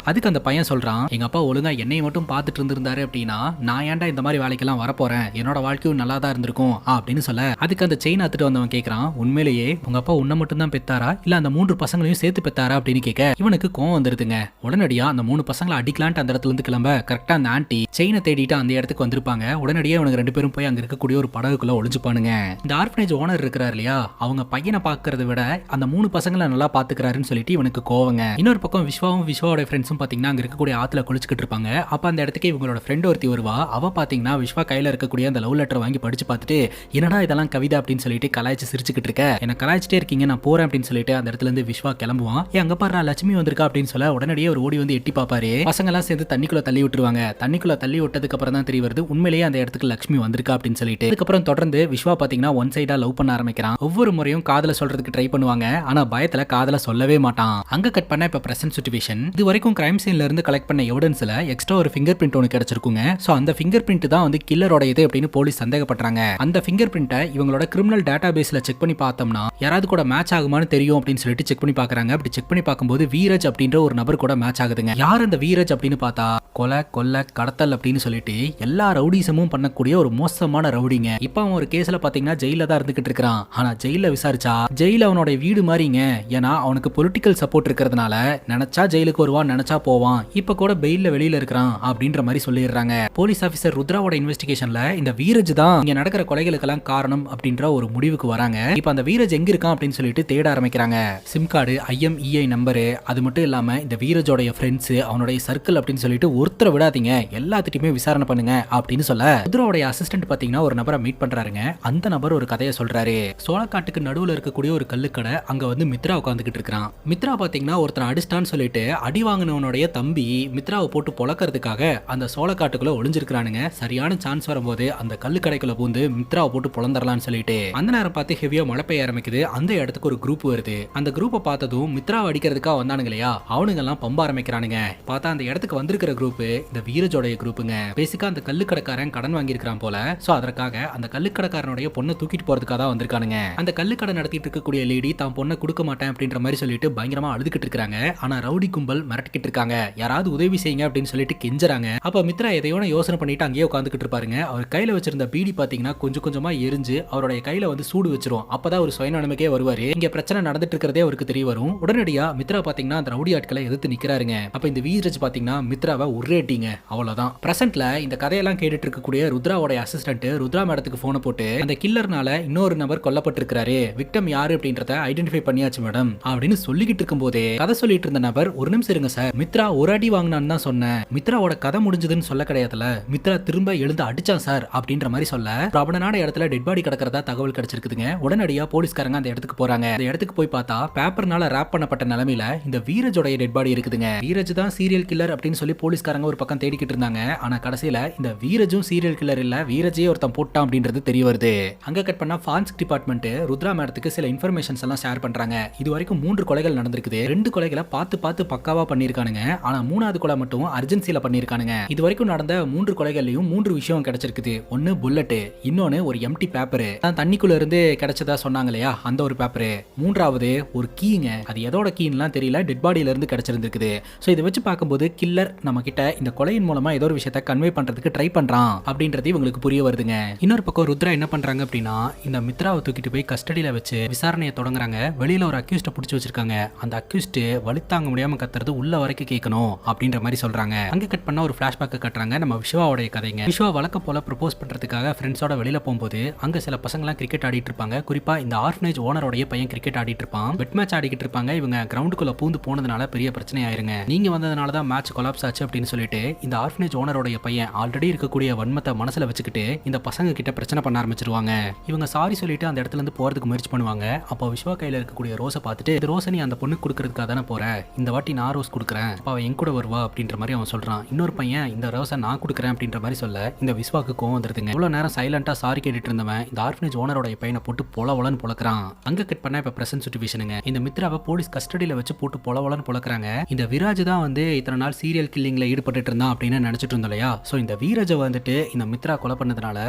அதுக்கு அந்த பையன் சொல்றான், எங்க அப்பா ஒழுங்கா என்னை மட்டும் பார்த்துட்டு இருந்திருந்தாரு அப்படின்னா நான் ஏன்டா இந்த மாதிரி வேலைக்கெல்லாம் வரப்போறேன், என்னோட வாழ்க்கையும் நல்லா தான் இருந்திருக்கும் அப்படின்னு சொல்ல, அதுக்கு அந்த செயின் அத்துட்டு வந்தவன் கேட்கறான், உண்மையிலேயே உங்க அப்பா உன்னை மட்டும் தான் பெத்தாரா இல்ல அந்த 3 பசங்களையும் சேர்த்து பெத்தாரா அப்படின்னு கேட்க, இவனுக்கு கோவம் வந்துருதுங்க. உடனடியா அந்த 3 பசங்களை அடிக்கலான்ட்டு அந்த இடத்துல இருந்து கிளம்ப கரெக்டா அந்த ஆன்ட்டி செயினை தேடிட்டு அந்த இடத்துக்கு வந்திருப்பாங்க. உடனடியே இவனுக்கு 2 பேரும் போய் அங்க இருக்கக்கூடிய ஒரு படகுக்குள்ள ஒளிஞ்சுப்பானுங்க. இந்த ஆர்ஃபனேஜ் ஓனர் இருக்கிறார் இல்லையா, அவங்க பையனை பாக்குறத விட அந்த 3 பசங்களை நல்லா பாத்துக்கிறாருன்னு சொல்லிட்டு இவனுக்கு கோவங்க. இன்னொரு பக்கம் விஸ்வாவோட ஃப்ரெண்ட்ஸும் பாத்தீங்கன்னா அங்க இருக்கக்கூடிய ஆத்துல குளிச்சுக்கிட்டு இருப்பாங்க. அப்ப அந்த இடத்துக்கு இவங்களோட ஃப்ரெண்ட் ஒருத்தி வருவா. அவ பாத்தீங்கன்னா விஸ்வா கையில இருக்கக்கூடிய அந்த லவ் லெட்டர் வாங்கி படிச்சு பார்த்துட்டு, என்னடா இதெல்லாம் கவிதை அப்படின்னு சொல்லிட்டு கலாய்ச்சி சிரிச்சுக்கிட்டு இருக்க, என்ன கலாய்ச்சிட்டே இருக்கீங்க, நான் போறேன் அப்படின்னு சொல்லிட்டு அந்த இடத்துல இருந்து விஸ்வா கிளம்புவான். அங்க பாரு லட்சுமி வந்திருக்கா அப்படின்னு சொல்ல, உடனடியே ஒரு ஓடி வந்து எட்டி பாப்பாரு. பசங்க எல்லாம் சேர்ந்து தண்ணிக்குள்ள தள்ளி விட்டுருவாங்க. தண்ணிக்குள்ள தள்ளி விட்டதுக்கு அப்புறம் தான் தெரிய வருது உண்மையிலேயே அந்த இடத்துக்கு லட்சுமி வந்திருக்கா அப்படின்னு சொல்லிட்டு. அதுக்கப்புறம் தொடர்ந்து விஸ்வா பாத்தீங்கன்னா ஒன் சைடா லவ் பண்ண ஆரம்பிக்கிறான். ஒவ்வொரு முறையும் காதல சொல்றதுக்கு ட்ரை பண்ணுவாங்க, ஆனா பயத்துல காதல சொல்லவே மாட்டான். அங்க கட் பண்ண இப்ப பிரசன்ட் சிச்சுவேஷன். இது வரைக்கும் கிரைம் சீன்ல இருந்து கலெக்ட் பண்ண எவிடன்ஸ்ல எக்ஸ்ட்ரா ஒரு ஃபிங்கர் பிரிண்ட் ஒன்னு கிடைச்சிருக்குங்க. சோ அந்த ஃபிங்கர் பிரிண்ட் தான் வந்து கில்லரோட இது அப்படின்னு போலீஸ் சந்தேகப்படுறாங்க. அந்த ஃபிங்கர் பிரிண்ட்டை இவங்களோட கிரிமினல் டேட்டா பேஸ்ல செக் பண்ணி பார்த்தோம்னா யாராவது கூட மேட்ச் ஆகுமான்னு தெரியும் அப்படின்னு சொல்லிட்டு செக் பண்ணி பாக்குறாங்க. அப்படி செக் பண்ணி பார்க்கும்போது வீரஜ் அப்படின்ற ஒரு நபர் கூட மேட்ச் ஆகுதுங்க. யார் அந்த வீரஜ் அப்படின்னு பார்த்தா கொலை கொல்ல கடத்தல் அப்படின்னு சொல்லிட்டு எல்லா ரவுடிசமும் பண்ணக்கூடிய ஒரு மோசமான ரவுடிங்க. இப்ப அவன் ஒரு கேஸ்ல பாத்தீங்கன்னா ஜெயில தான் இருந்துகிட்டு இருக்கான். ஆனா ஜெயில விசாரிச்சா ஜெயில அவனோட வீடு மாதிரிங்க. ஏன்னா அவனுக்கு பொலிட்டிக்கல் சப்போர்ட் இருக்கிறதுனால நினைச்சா ஜெயிலுக்கு வருவான், நினைச்சா போவான். இப்ப கூட பெயில்ல வெளியில இருக்கிறான் அப்படின்ற மாதிரி சொல்லிடுறாங்க. போலீஸ் ஆபீசர் ருத்ராவோட இன்வெஸ்டிகேஷன்ல இந்த வீரஜ் தான் இங்க நடக்கிற கொலைகளுக்கெல்லாம் காரணம் அப்படின்ற ஒரு முடிவுக்கு வராங்க. இப்ப அந்த வீரஜ் எங்க இருக்கான் அப்படின்னு சொல்லிட்டு தேட ஆரம்பிக்கிறாங்க. சிம் கார்டு, IMEI நம்பரு, அது மட்டும் இல்லாம இந்த வீரஜோடைய ஃப்ரெண்ட்ஸ், அவனுடைய சர்க்கிள் அப்படின்னு சொல்லிட்டு ஒருத்தரை விடாதீங்க, எல்லாத்திட்டுமே விசாரணை பண்ணுங்க அப்படின்னு சொல்ல, ருத்ராவோட அசிஸ்டன்ட் பாத்தீங்கன்னா ஒரு நபரை மீட் பண்றாருங்க. அந்த நபர் ஒரு கதையை சொல்றாரு. சோளக்காட்டுக்கு நடுவுல இருக்கக்கூடிய ஒரு கல்லுக்கடை, அங்க வந்து மித்ரா உட்காந்துக்கிட்டு இருக்கான். மித்ரா பாத்தீங்கன்னா ஒருத்தன் அடிச்சிட்டான்னு சொல்லிட்டு அடி வாங்கினவனுடைய தம்பி மித்ராவை போட்டு பொழக்கிறதுக்காக அந்த சோளக்காட்டுக்குள்ள ஒளிஞ்சிருக்கானுங்க. சரியான சான்ஸ் வரும்போது அந்த கல்லுக்கடைக்குள்ள பூந்து மித்ராவை போட்டு பொழந்தரலான்னு சொல்லிட்டு அந்த நேரம் பார்த்து ஹெவியா மழை பெய்ய ஆரம்பிக்குது. அந்த இடத்துக்கு ஒரு குரூப் வருது. அந்த குரூப்பை பார்த்ததும் மித்ராவை அடிக்கிறதுக்காக வந்தானுங்க இல்லையா, அவனுங்க எல்லாம் பம்ப ஆரம்பிக்கிறானுங்க. பார்த்தா அந்த இடத்துக்கு வந்திருக்கிற குரூப் இந்த வீரஜோடைய குரூப்புங்க. பேசிக்கா அந்த கல்லுக்கடைக்காரன் கடன் வாங்கியிருக்கான் போல. சோ அதற்காக அந்த கல்லுக்கடைக்காரனுடைய பொண்ணை தூக்கிட்டு போறதுக்காக தான் வந்திருக்கானுங்க. அந்த கல்லுக்கடை நடத்திட்டு இருக்கக்கூடிய லேடி தான் பொண்ணை கொடுக்க மாட்டேன் அப்படின்ற மாதிரி சொல்லிட்டு பயங்கரமா அழுதுகிட்டு இருக்காங்க. ஆனா ரவுடி கும்பல் மிரட்டிக்கிட்டு இருக்காங்க, யாராவது உதவி செய்யுங்க அப்படின்னு சொல்லிட்டு கெஞ்சறாங்க. அப்ப மித்ரா எதையோட யோசனை பண்ணிட்டு அங்கேயே உட்காந்துக்கிட்டு இருப்பாருங்க. அவர் கையில வச்சிருந்த பீடி பாத்தீங்கன்னா கொஞ்சம் கொஞ்சமா எரிஞ்சு அவருடைய கையில வந்து சூடு வச்சிரும். அப்பதான் ஒரு சுயநலமைக்கே வருவாரு. இங்க பிரச்சனை நடந்துட்டு இருக்கிறதே அவருக்கு தெரிய வரும். உடனடியா மித்ரா பாத்தீங்கன்னா அந்த ரவுடி ஆட்களை எதிர்த்து நிக்கிறாருங்க. அப்ப இந்த வீரஜ் பாத்தீங்கன்னா மித்ராவை உருட்டிங்க, அவ்வளவுதான். பிரசன்ட்ல இந்த கதையெல்லாம் கேட்டுட்டு இருக்கக்கூடிய ருத்ராவோட அசிஸ்டன்ட் ருத்ரா மேடத்துக்கு போன போட்டு அந்த கில்லர்னால இன்னொரு நபர் கொல்லப்பட்டிருக்காரு, விக்டம் யாரு அப்படின்றத ஐடென்டிஃபை பண்ணியாச்சு மேடம் அப்படின்னு சொல்லிக்கிட்டு இருக்கும் போதே கதை சொல்லிட்டு இருந்த நபர், ஒரு நிமிஷம் இருங்க சார், மித்ரா ஒரு அடி வாங்கினான்னு தான் சொன்னேன், மித்ராவோட கதை முடிஞ்சதுன்னு சொல்ல கிடையாதுல, மித்ரா திரும்ப எழுந்து அடிச்சான் சார் அப்படின்ற மாதிரி சொல்ல, பிரபலனான இடத்துல டெட் பாடி கிடக்கிறதா தகவல் கிடைச்சிருக்குதுங்க. உடனடியா போலீஸ்காரங்க அந்த இடத்துக்கு போறாங்க. அந்த இடத்துக்கு போய் பார்த்தா பேப்பர்னால ரேப் பண்ணப்பட்ட நிலைமையில இந்த வீரஜோட டெட் பாடி இருக்குதுங்க. வீரஜ் தான் சீரியல் கில்லர் அப்படின்னு சொல்லி போலீஸ்காரங்க ஒரு பக்கம் தேடிக்கிட்டு இருந்தாங்க. ஆனா கடைசியில இந்த வீரஜும் சீரியல் கில்லர் இல்ல, வீரஜையே ஒருத்தன் போட்டான் அப்படின்றது தெரிய வருது. அங்க கட் பண்ணா ஃபாரன்சிக் டிபார்ட்மெண்ட் ருத்ரா மேடத்துக்கு சில இன்ஃபர்மேஷன்ஸ் எல்லாம் ஷேர் பண்றாங்க. இது வரைக்கும் 3 கொலைகள் நடந்திருக்குது. 2 கொலைகளை பார்த்து பக்காவா பண்ணிருக்கானுங்க. ஆனா 3வது கொலை மட்டும் அர்ஜென்சில பண்ணிருக்கானுங்க. இது வரைக்கும் நடந்த 3 கொலைகள்லயும் 3 விஷயம் கிடைச்சிருக்குது. ஒன்னு புல்லட், இன்னொன்னு ஒரு எம்டி பேப்பர், தண்ணிக்குள்ள இருந்து கிடைச்சதா சொன்னாங்க இல்லையா அந்த ஒரு பேப்பர், 3வது ஒரு கீங்க, அது எதோட கீன்லாம் தெரியல, டெட் பாடியில இருந்து கிடைச்சிருந்திருக்குது. சோ இதை வச்சு பார்க்கும்போது கில்லர் நம்ம கிட்ட இந்த கொலையின் மூலமா ஏதோ ஒரு விஷயத்தை கன்வே பண்றதுக்கு ட்ரை பண்றான் அப்படின்றது இவங்களுக்கு புரிய வருதுங்க. இன்னொரு பக்கம் ருத்ரா என்ன பண்றாங்க அப்படின்னா இந்த மித்ராவை தூக்கிட்டு போய் கஸ்டடியில வச்சு விசாரணையை தொடங்குறாங்க. வெளியில ஒரு அக்யூஸ்ட பிடிச்சி வச்சிருக்காங்க. அந்த அக்யூஸ்ட் வலி தாங்க முடியாம கத்துறது உள்ள வரைக்கும் கேட்கணும் அப்படின்ற மாதிரி சொல்றாங்க. அங்க கட் பண்ண ஒரு பிளாஷ்பேக் கட்டுறாங்க. நம்ம விஸ்வாவோட கதைங்க. விஸ்வா வழக்கம் போல ப்ரொபோஸ் பண்றதுக்காக ஃப்ரெண்ட்ஸோட வெளியில போகும்போது அங்க சில பசங்க எல்லாம் கிரிக்கெட் ஆடிட்டு இருப்பாங்க. குறிப்பா இந்த ஆர்ஃபனேஜ் ஓனரோடைய பையன் கிரிக்கெட் ஆடிட்டு இருப்பான். பெட் மேட்ச் ஆடிக்கிட்டு இருப்பாங்க. இவங்க கிரவுண்டுக்குள்ள பூந்து போனதுனால பெரிய பிரச்சனை ஆயிருங்க. நீங்க வந்ததுனால தான் மேட்ச் கொலாப்ஸ் ஆச்சு அப்படின்னு சொல்லிட்டு இந்த ஆர்ஃபனேஜ் ஓனரோடைய பையன் ஆல்ரெடி இருக்கக்கூடிய வன்மத்தை மனசுல வச்சுக்கிட்டு இந்த பசங்க கிட்ட பிரச்சனை பண்ண ஆரம்பிச்சிருவாங்க. இவங்க சாரி சொல்லிட்டு அந்த இடத்துல இருந்து போறதுக்கு முயற்சி பண்ணுவாங்க. அப்போ விஸ்வா கையில இருக்கக்கூடிய ரோஸை பார்த்துட்டு இந்த ரோஸை நீ அந்த பொண்ணுக்கு கொடுக்கறதுக்காக தானே போற, இந்த வாட்டி நான் ரோஸ் கொடுக்குறேன், அப்ப அவன் என் கூட வருவா அப்படின்ற மாதிரி அவன் சொல்றான். இன்னொரு பையன் இந்த ரோஸை நான் கொடுக்குறேன் அப்படின்ற மாதிரி சொல்ல இந்த விஸ்வாக்கு கோவம் வந்துருதுங்க. இவ்வளவு நேரம் சைலண்டா சாரி கேட்டுட்டு இருந்தவன் இந்த ஆர்ஃபனேஜ் ஓனரோட பையனை போட்டு பொலவலன்னு பொழக்கிறான். அங்க கட் பண்ண இப்ப பிரசன்ட் சிச்சுவேஷனுங்க. இந்த மித்ராவை போலீஸ் கஸ்டடியில வச்சு போட்டு பொலவலன்னு பொழக்கிறாங்க. இந்த விராஜ் தான் வந்து இத்தனை நாள் சீரியல் கில்லிங்ல ஈடுபட்டு இருந்தான் அப்படின்னு நினைச்சிட்டு இருந்தோம் இல்லையா. சோ இந்த வீரஜ வந்துட்டு இந்த மித்ரா கொலை பண்ணதுனால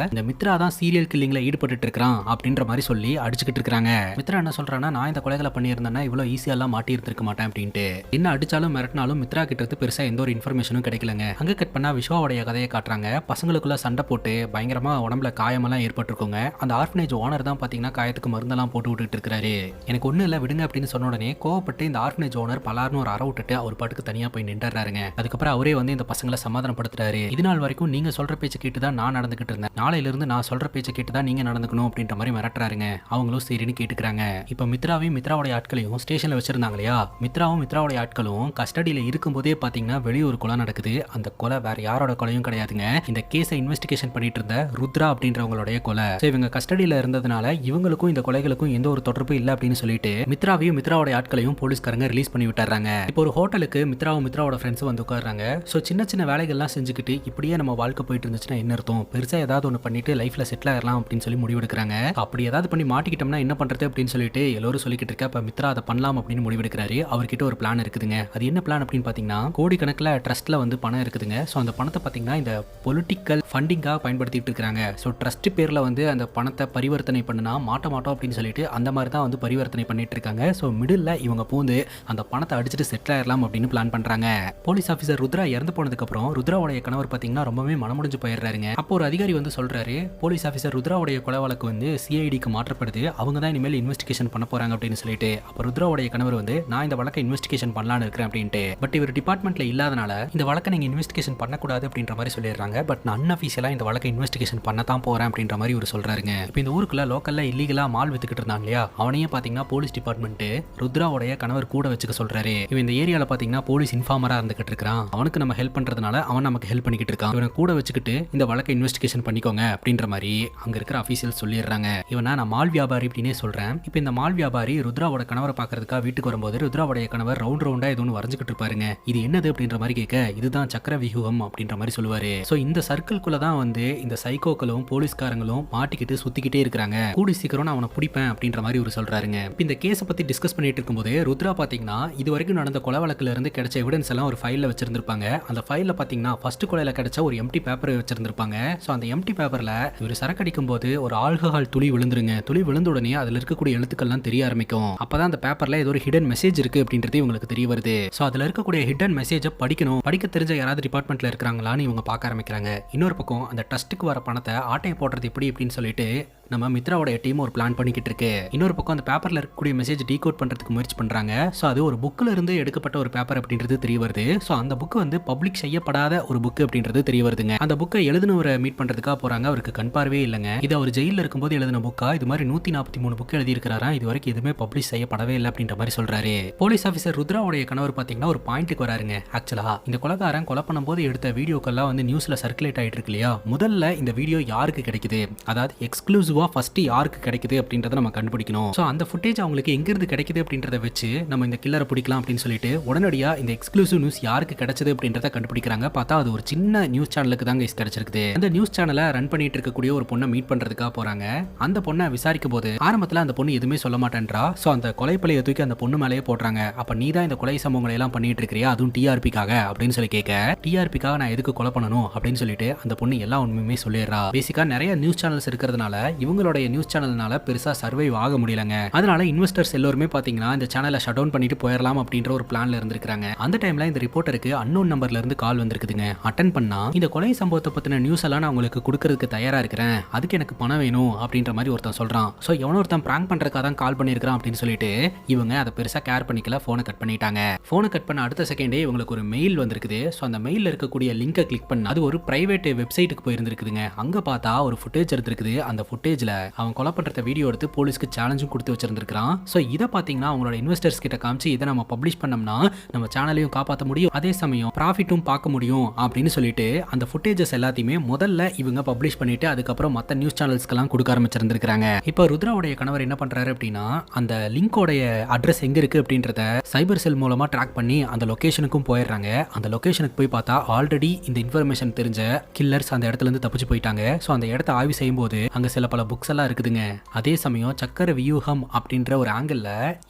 இந்த மித்ரா தான் சீரியல் கில்லிங்ல ஈடுபட்டு இருக்கான் அப்படின்ற மாதிரி சொல்லி அடிச்சுக்கிட்டு இருக்காங்க. மித்ரா என்ன சொல்றான்னா, நான் இந்த கொலைகளை பண்ணியிருந்தேன்னா இவ்வளவு ஈஸியா எல்லாம் மாட்டி இருந்திருக்க மாட்டேன் அப்படின்ட்டு. என்ன அடிச்சாலும் மிரட்டினாலும் மித்ரா கிட்ட இருந்து பெருசா எந்த ஒரு இன்ஃபர்மேஷனும் கிடைக்கலங்க. அங்க கட் பண்ணா விஸ்வாவுடைய கதையை காட்டுறாங்க. பசங்களுக்குள்ள சண்டை போட்டு பயங்கரமா உடம்புல காயமெல்லாம் ஏற்பட்டிருக்குங்க. அந்த ஆர்ஃபனேஜ் ஓனர் தான் பாத்தீங்கன்னா காயத்துக்கு மருந்தெல்லாம் போட்டு விட்டுட்டு இருக்காரு. எனக்கு ஒண்ணு இல்ல விடுங்க அப்படின்னு சொன்ன உடனே கோவப்பட்டு இந்த ஆர்ஃபனேஜ் ஓனர் பலார்னு ஒரு அற விட்டுட்டு அவர் பாட்டுக்கு தனியா போய் நின்றாருங்க. அதுக்கப்புறம் அவரே வந்து இந்த பசங்களை சமாதானப்படுத்துறாரு. இது நாள் வரைக்கும் நீங்க சொல்ற பேச்சு கேட்டு தான் நான் நடந்துகிட்டு இருந்தேன், நாளையில இருந்து நான் சொல்ற பேச்சு கேட்டு தான் நீங்க நடந்துக்கணும் அப்படின்ற மாதிரி மிரட்டுறாருங்க. அவங்களும் சரின்னு கேட்டுக்கிறாங்க. இப்ப மித்ராவையும் மித்ராவோட ஆட்களையும் ஸ்டேஷன்ல வச்சிருந்தாங்க இல்லையா. மித்ராவும் மித்ராவோட ஆட்களும் கஸ்டடியில இருக்கும் போதே பாத்தீங்கன்னா வெளியே ஒரு கொலை நடக்குது. அந்த கொலை வேற யாரோட கொலையும் கிடையாதுங்க, இந்த கேஸை இன்வெஸ்டிகேஷன் பண்ணிட்டு இருந்த ருத்ரா அப்படின்றவங்களுடைய கொலை. இவங்க கஸ்டடியில இருந்ததுனால இவங்களுக்கும் இந்த கொலைகளுக்கும் எந்த ஒரு தொடர்பு இல்ல அப்படின்னு சொல்லிட்டு மித்ராவையும் மித்ராவோட ஆட்களையும் போலீஸ்காரங்க ரிலீஸ் பண்ணி விட்டுறாங்க. இப்போ ஒரு ஹோட்டலுக்கு மித்ராவும் மித்ராவோட ஃப்ரெண்ட்ஸும் வந்து உட்கார்றாங்க. ஸோ சின்ன சின்ன வேலைகள்லாம் செஞ்சுக்கிட்டு இப்படியே நம்ம வாழ்க்கை போயிட்டு இருந்துச்சுன்னா என்ன அர்த்தம், பெருசா ஏதாவது ஒன்று பண்ணிட்டு லைஃப்ல செட்டில் ஆகலாம் அப்படின்னு சொல்லி முடிவெடுக்கிறாங்க. அப்படி ஏதாவது பண்ணி மாட்டிக்கிட்டோம்னா என்ன பண்றது அப்படின்னு சொல்லிட்டு எல்லாரும் சொல்லிக்கிட்டு இருக்க. அப்ப மித்ரா அதை பண்ணலாம் அப்படின்னு முடிவெடுக்கிறாரு. அவர்கிட்ட ஒரு பிளான் இருக்குதுங்க. அது என்ன பிளான் அப்படின்னு பாத்தீங்கன்னா, கோடிக்கணக்கில் ட்ரஸ்ட்ல வந்து பணம் இருக்குதுங்க. ஸோ அந்த பணத்தை பாத்தீங்கன்னா இந்த பொலிட்டிக்கல் ஃபண்டிங்காக பயன்படுத்திட்டு இருக்காங்க. ஸோ ட்ரஸ்ட் பேர்ல வந்து அந்த பணத்தை பரிவர்த்தனை பண்ணுனா மாட்ட மாட்டோம் அப்படின்னு சொல்லிட்டு அந்த மாதிரி தான் வந்து பரிவர்த்தனை பண்ணிட்டு இருக்காங்க. ஸோ மிடில் இவங்க பூந்து அந்த பணத்தை அடிச்சுட்டு செட்டில் ஆயிடலாம் அப்படின்னு பிளான் பண்றாங்க. போலீஸ் ஆஃபீஸர் ருத்ரா இறந்து போனதுக்கு அப்புறம் ருத்ராவுடைய கணவர் பாத்தீங்கன்னா ரொம்பவே மனமுடிஞ்சு போயிடுறாருங்க. அப்போ ஒரு அதிகாரி வந்து சொல்றாரு, போலீஸ் ஆஃபீஸர் ருத்ராவுடைய கொலை வழக்கு வந்து சிஐடிக்கு மாற்றப்படுது, அவங்க தான் இனிமேல் இன்வெஸ்டிகேஷன் பண்ண போறாங்க அப்படின்னு சொல்லிட்டு. அப்போ ருத்ராவுடைய கணவர் வந்து, நான் இந்த வழக்கை இன்வெஸ்டிகேஷன் பண்ணலான்னு இருக்கிறேன் அப்படின்ட்டு. பட் இவர் டிபார்ட்மெண்ட்ல இல்லாதனால இந்த வழக்கை நீங்க இன்வெஸ்டிகேஷன் பண்ணக்கூடாது அப்படின்ற மாதிரி சொல்லிடுறாங்க. பட் நான் அன்அஃபீஷியலா இந்த வழக்கை இன்வெஸ்டிகேஷன் பண்ண தான் போறேன் அப்படின்ற மாதிரி ஒரு சொல்றாருங்க. இப்போ இந்த ஊருக்குள்ள லோக்கல்ல இல்லீகலா மால் வித்துக்கிட்டு இருந்தாங்க இல்லையா, அவனையும் பாத்தீங்கன்னா போலீஸ் டிபார்ட்மெண்ட் ருத்ராவுடைய கணவர் கூட வச்சுக்க சொல்றாரு. இவன் இந்த ஏரியால பாத்தீங்கன்னா போலீஸ் இன்ஃபார்மரா இருந்துகிட்டு இருக்கான், அவனுக்கு நம்ம ஹெல்ப் பண்றதுனால அவன் நமக்கு ஹெல்ப் பண்ணிக்கிட்டு இருக்கான், இவனை கூட வச்சுக்கிட்டு இந்த வழக்கை இன்வெஸ்டிகேஷன் பண்ணிக்கோங்க அப்படின்ற மாதிரி அங்க இருக்கிற அஃபீஷியல் சொல்லிடுறாங்க. இவனா நான் மால் வியாபாரி அப்படின்னே சொல்றேன். இப்போ இந்த மால் வியாபாரி ருத்ராவோட கணவரை பாக்குறதுக்காக வீட்டுக்கு வரும்போது ருத்ராவுடைய கணவர் ரவுண்டா ஏதோ ஒன்று வரைஞ்சிக்கிட்டு இருப்பாருங்க. இது என்னது அப்படின்ற மாதிரி கேட்க, இதுதான் சக்கர வியூகம் அப்படின்ற மாதிரி சொல்லுவாரு. சோ இந்த சர்க்கிள்குள்ள தான் வந்து இந்த சைக்கோக்களும் போலீஸ்காரங்களும் மாட்டிக்கிட்டு சுத்திக்கிட்டே இருக்காங்க. கூடி சீக்கிரம் நான் அவனை பிடிப்பேன் அப்படின்ற மாதிரி ஒரு சொல்றாருங்க. இப்போ இந்த கேஸை பத்தி டிஸ்கஸ் பண்ணிட்டு இருக்கும்போது ருத்ரா பாத்தீங்கன்னா இது வரைக்கும் நடந்த கொலை வழக்குல இருந்து கிடைச்ச எவிடன்ஸ் எல்லாம் ஒரு ஃபைல்ல வச்சிருந்திருப்பாங்க. அந்த ஃபைல்ல பாத்தீங்கன்னா ஃபர்ஸ்ட் கொலையில கிடைச்ச ஒரு எம்டி பேப்பர் வச்சிருந்திருப்பாங்க. சோ அந்த எம்டி பேப்பர்ல இவர் சரக்கு அடிக்கும் போது ஒரு ஆல்கஹால் துளி விழுந்துருங்க. துளி விழுந்த உடனே அதுல இருக்கக்கூடிய எழுத்துக்கள்லாம் தெரிய ஆரம்பிக்கும். அப்பதான் அந்த பேப்பர்ல ஏதோ ஒரு ஹிடன் மெசேஜ் இருக்கு அப்படின்றது இவங்களுக்கு தெரிய வருது. சோ அதுல இருக்கக்கூடிய ஹிடன் மெசேஜை படிக்கணும், படிக்க தெரிஞ்ச யாராவது டிபார்ட்மெண்ட்ல இருக்காங்களான்னு இவங்க பார்க்க ஆரம்பிக்கிறாங்க. இன்னொரு பக்கம் அந்த ட்ரஸ்ட்டுக்கு வர பணத்தை ஆட்டையை போடுறது எப்படி அப்படின்னு சொல்லிட்டு நம்ம மித்ராவோட டீம் ஒரு பிளான் பண்ணிக்கிட்டு இருக்கு. இன்னொரு பக்கம் அந்த பேப்பர்ல இருக்கக்கூடிய மெசேஜ் டீகோட் பண்றதுக்கு முயற்சி பண்றாங்க. சோ அது ஒரு புக்ல இருந்து எடுக்கப்பட்ட ஒரு பேப்பர் அப்படின்றது தெரிய வருது. சோ அந்த புக் வந்து பப்ளிக் செய்யப்படாத ஒரு புக் அப்படின்றது தெரிய வருதுங்க. அந்த புக்கை எழுதினவரை மீட் பண்றதுக்காக போறாங்க. அவருக்கு கண் பார்வையே இல்லைங்க. இது அவர் ஜெயில இருக்கும்போது எழுதின புக்கா, இது மாதிரி 143 புக் எழுதி இருக்கிறாரா, இது வரைக்கும் எதுவுமே பப்ளிஷ் செய்யப்படவே இல்லை அப்படின்ற மாதிரி சொல்றாரு. போலீஸ் ஆஃபீஸர் ருத்ராவுடைய கணவர் பாத்தீங்கன்னா ஒரு பாயிண்ட்டுக்கு வராருங்க. ஆக்சுவலா இந்த கொலைகாரன் கொலை பண்ணும்போது எடுத்த வீடியோக்கெல்லாம் வந்து நியூஸ்ல சர்க்குலேட் ஆயிட்டு இருக்கு இல்லையா, முதல்ல இந்த வீடியோ யாருக்கு கிடைக்குது, அதாவது எக்ஸ்க்ளூசிவா ஃபர்ஸ்ட் யாருக்கு கிடைக்குது அப்படின்றத நம்ம கண்டுபிடிக்கணும். சோ அந்த ஃபுட்டேஜ் அவங்களுக்கு எங்க இருந்து கிடைக்குது அப்படின்றத வச்சு நம்ம இந்த கில்லரை பிடிக்கலாம் அப்படின்னு சொல்லிட்டு உடனடியா இந்த எக்ஸ்க்ளூசிவ் நியூஸ் யாருக்கு கிடைச்சது அப்படின்றத கண்டுபிடிக்கிறாங்க. பார்த்தா அது ஒரு சின்ன நியூஸ் சேனலுக்கு தான் கிடைச்சிருக்கு. அந்த நியூஸ் சேனலை ரன் பண்ணிட்டு இருக்கக்கூடிய ஒரு பொண்ணை மீட் பண்றதுக்காக போறாங்க. அந்த பொண்ணை விசாரிக்கும் போது ஆரம்பத்துல அந்த பொண்ணு எதுவுமே சொல்ல மாட்டேன்றா. சோ அந்த கொலை பழியை தூக்கி அந்த பொண்ணு மேலேயே போடுறாங்க. அப்ப நீ தான் இந்த கொலை சம்பவங்களை எல்லாம் பண்ணிட்டு இருக்கிறியா, அதுவும் டிஆர்பிக்காக அப்படின்னு சொல்லி கேட்க, டிஆர்பிக்காக நான் எதுக்கு கொலை பண்ணணும் அப்படின்னு சொல்லிட்டு அந்த பொண்ணு எல்லா உண்மையுமே சொல்லிடுறா. பேசிக்கா நிறைய நியூஸ் சேனல்ஸ் இருக்கிறதுனால இவங்களுடைய நியூஸ் சேனல்னால பெருசா சர்வைவ் ஆக முடியலங்க. அதனால இன்வெஸ்டர்ஸ் எல்லாருமே பாத்தீங்கன்னா இந்த சேனலை ஷட் டவுன் பண்ணிட்டு போயிடலாம் அப்படின்ற ஒரு பிளான்ல இருந்திருக்காங்க. அந்த டைம்ல இந்த ரிப்போர்ட்டருக்கு அன்னோன் நம்பர்ல இருந்து கால் வந்திருக்குதுங்க. அட்டென்ட் பண்ணா, இந்த கொலை சம்பவத்தை பத்தின நியூஸ் எல்லாம் நான் உங்களுக்கு கொடுக்கறதுக்கு தயாரா இருக்கிறேன், அதுக்கு எனக்கு பணம் வேணும் அப்படின்ற மாதிரி ஒருத்தன் சொல்றான். சோ எவனோ ஒருத்தன் பிராங்க் பண்றதுக்காக தான் கால் பண்ணிருக்கான் அப்படின்னு சொல்லிட்டு இவங்க அதை பெருசா கேர் பண்ணிக்கல, போனை கட் பண்ணிட்டாங்க. போனை கட் பண்ண அடுத்த செகண்டே இவங்களுக்கு ஒரு மெயில் வந்திருக்குது. சோ அந்த மெயில்ல இருக்கக்கூடிய லிங்கை கிளிக் பண்ணா அது ஒரு பிரைவேட் வெப்சைட்டுக்கு போயிருந்திருக்குதுங்க. அங்க பார்த்தா ஒரு ஃபுட்டேஜ் எடுத்திருக்குது. அந்த ஃபுட்டேஜ்ல அவன் கொலை பண்றத வீடியோ எடுத்து போலீஸ்க்கு சேலஞ்சும் கொடுத்து வச்சிருந்திருக்கான். சோ இதை பாத்தீங்கன்னா அவங்களோட இன்வெஸ்டர்ஸ் கிட்ட காமிச்சு இதை நம்ம பப்ளிஷ் பண்ணோம்னா நம்ம சேனலையும் காப்பாற்ற முடியும், அதே சமயம் ப்ராஃபிட்டும் பார்க்க முடியும் அப்படின்னு சொல்லிட்டு அந்த ஃபுட்டேஜஸ் எல்லாத்தையுமே முதல்ல இவங்க பப்ளிஷ் பண்ணிட்டு அதுக்கப்புறம் மற்ற நியூஸ் சேனல்ஸ்க்கெல்லாம் கொடுக்க ஆரம்பிச்சிருந்திருக்காங்க. இப்போ ருத்ராவுடைய கணவர் என்ன பண்றாரு அப்படின்னா, அந்த லிங்கோடைய அட்ரஸ் எங்க இருக்கு அப்படின்றத சைபர் செல் மூலமா ட்ராக் பண்ணி அந்த லொகேஷனுக்கும் போயிடுறாங்க. அந்த லொகேஷனுக்கு போய் பார்த்தா ஆல்ரெடி இந்த இன்ஃபர்மேஷன் தெரிஞ்ச கில்லர்ஸ் அந்த இடத்துல இருந்து தப்பிச்சு போயிட்டாங்க. ஸோ அந்த இடத்த ஆய்வு செய்யும் போது அங்க சில பல புக்ஸ் எல்லாம் இருக்குதுங்க. அதே சமயம் சக்கர வியூகம் அப்படின்ற ஒரு ஆங்கிள்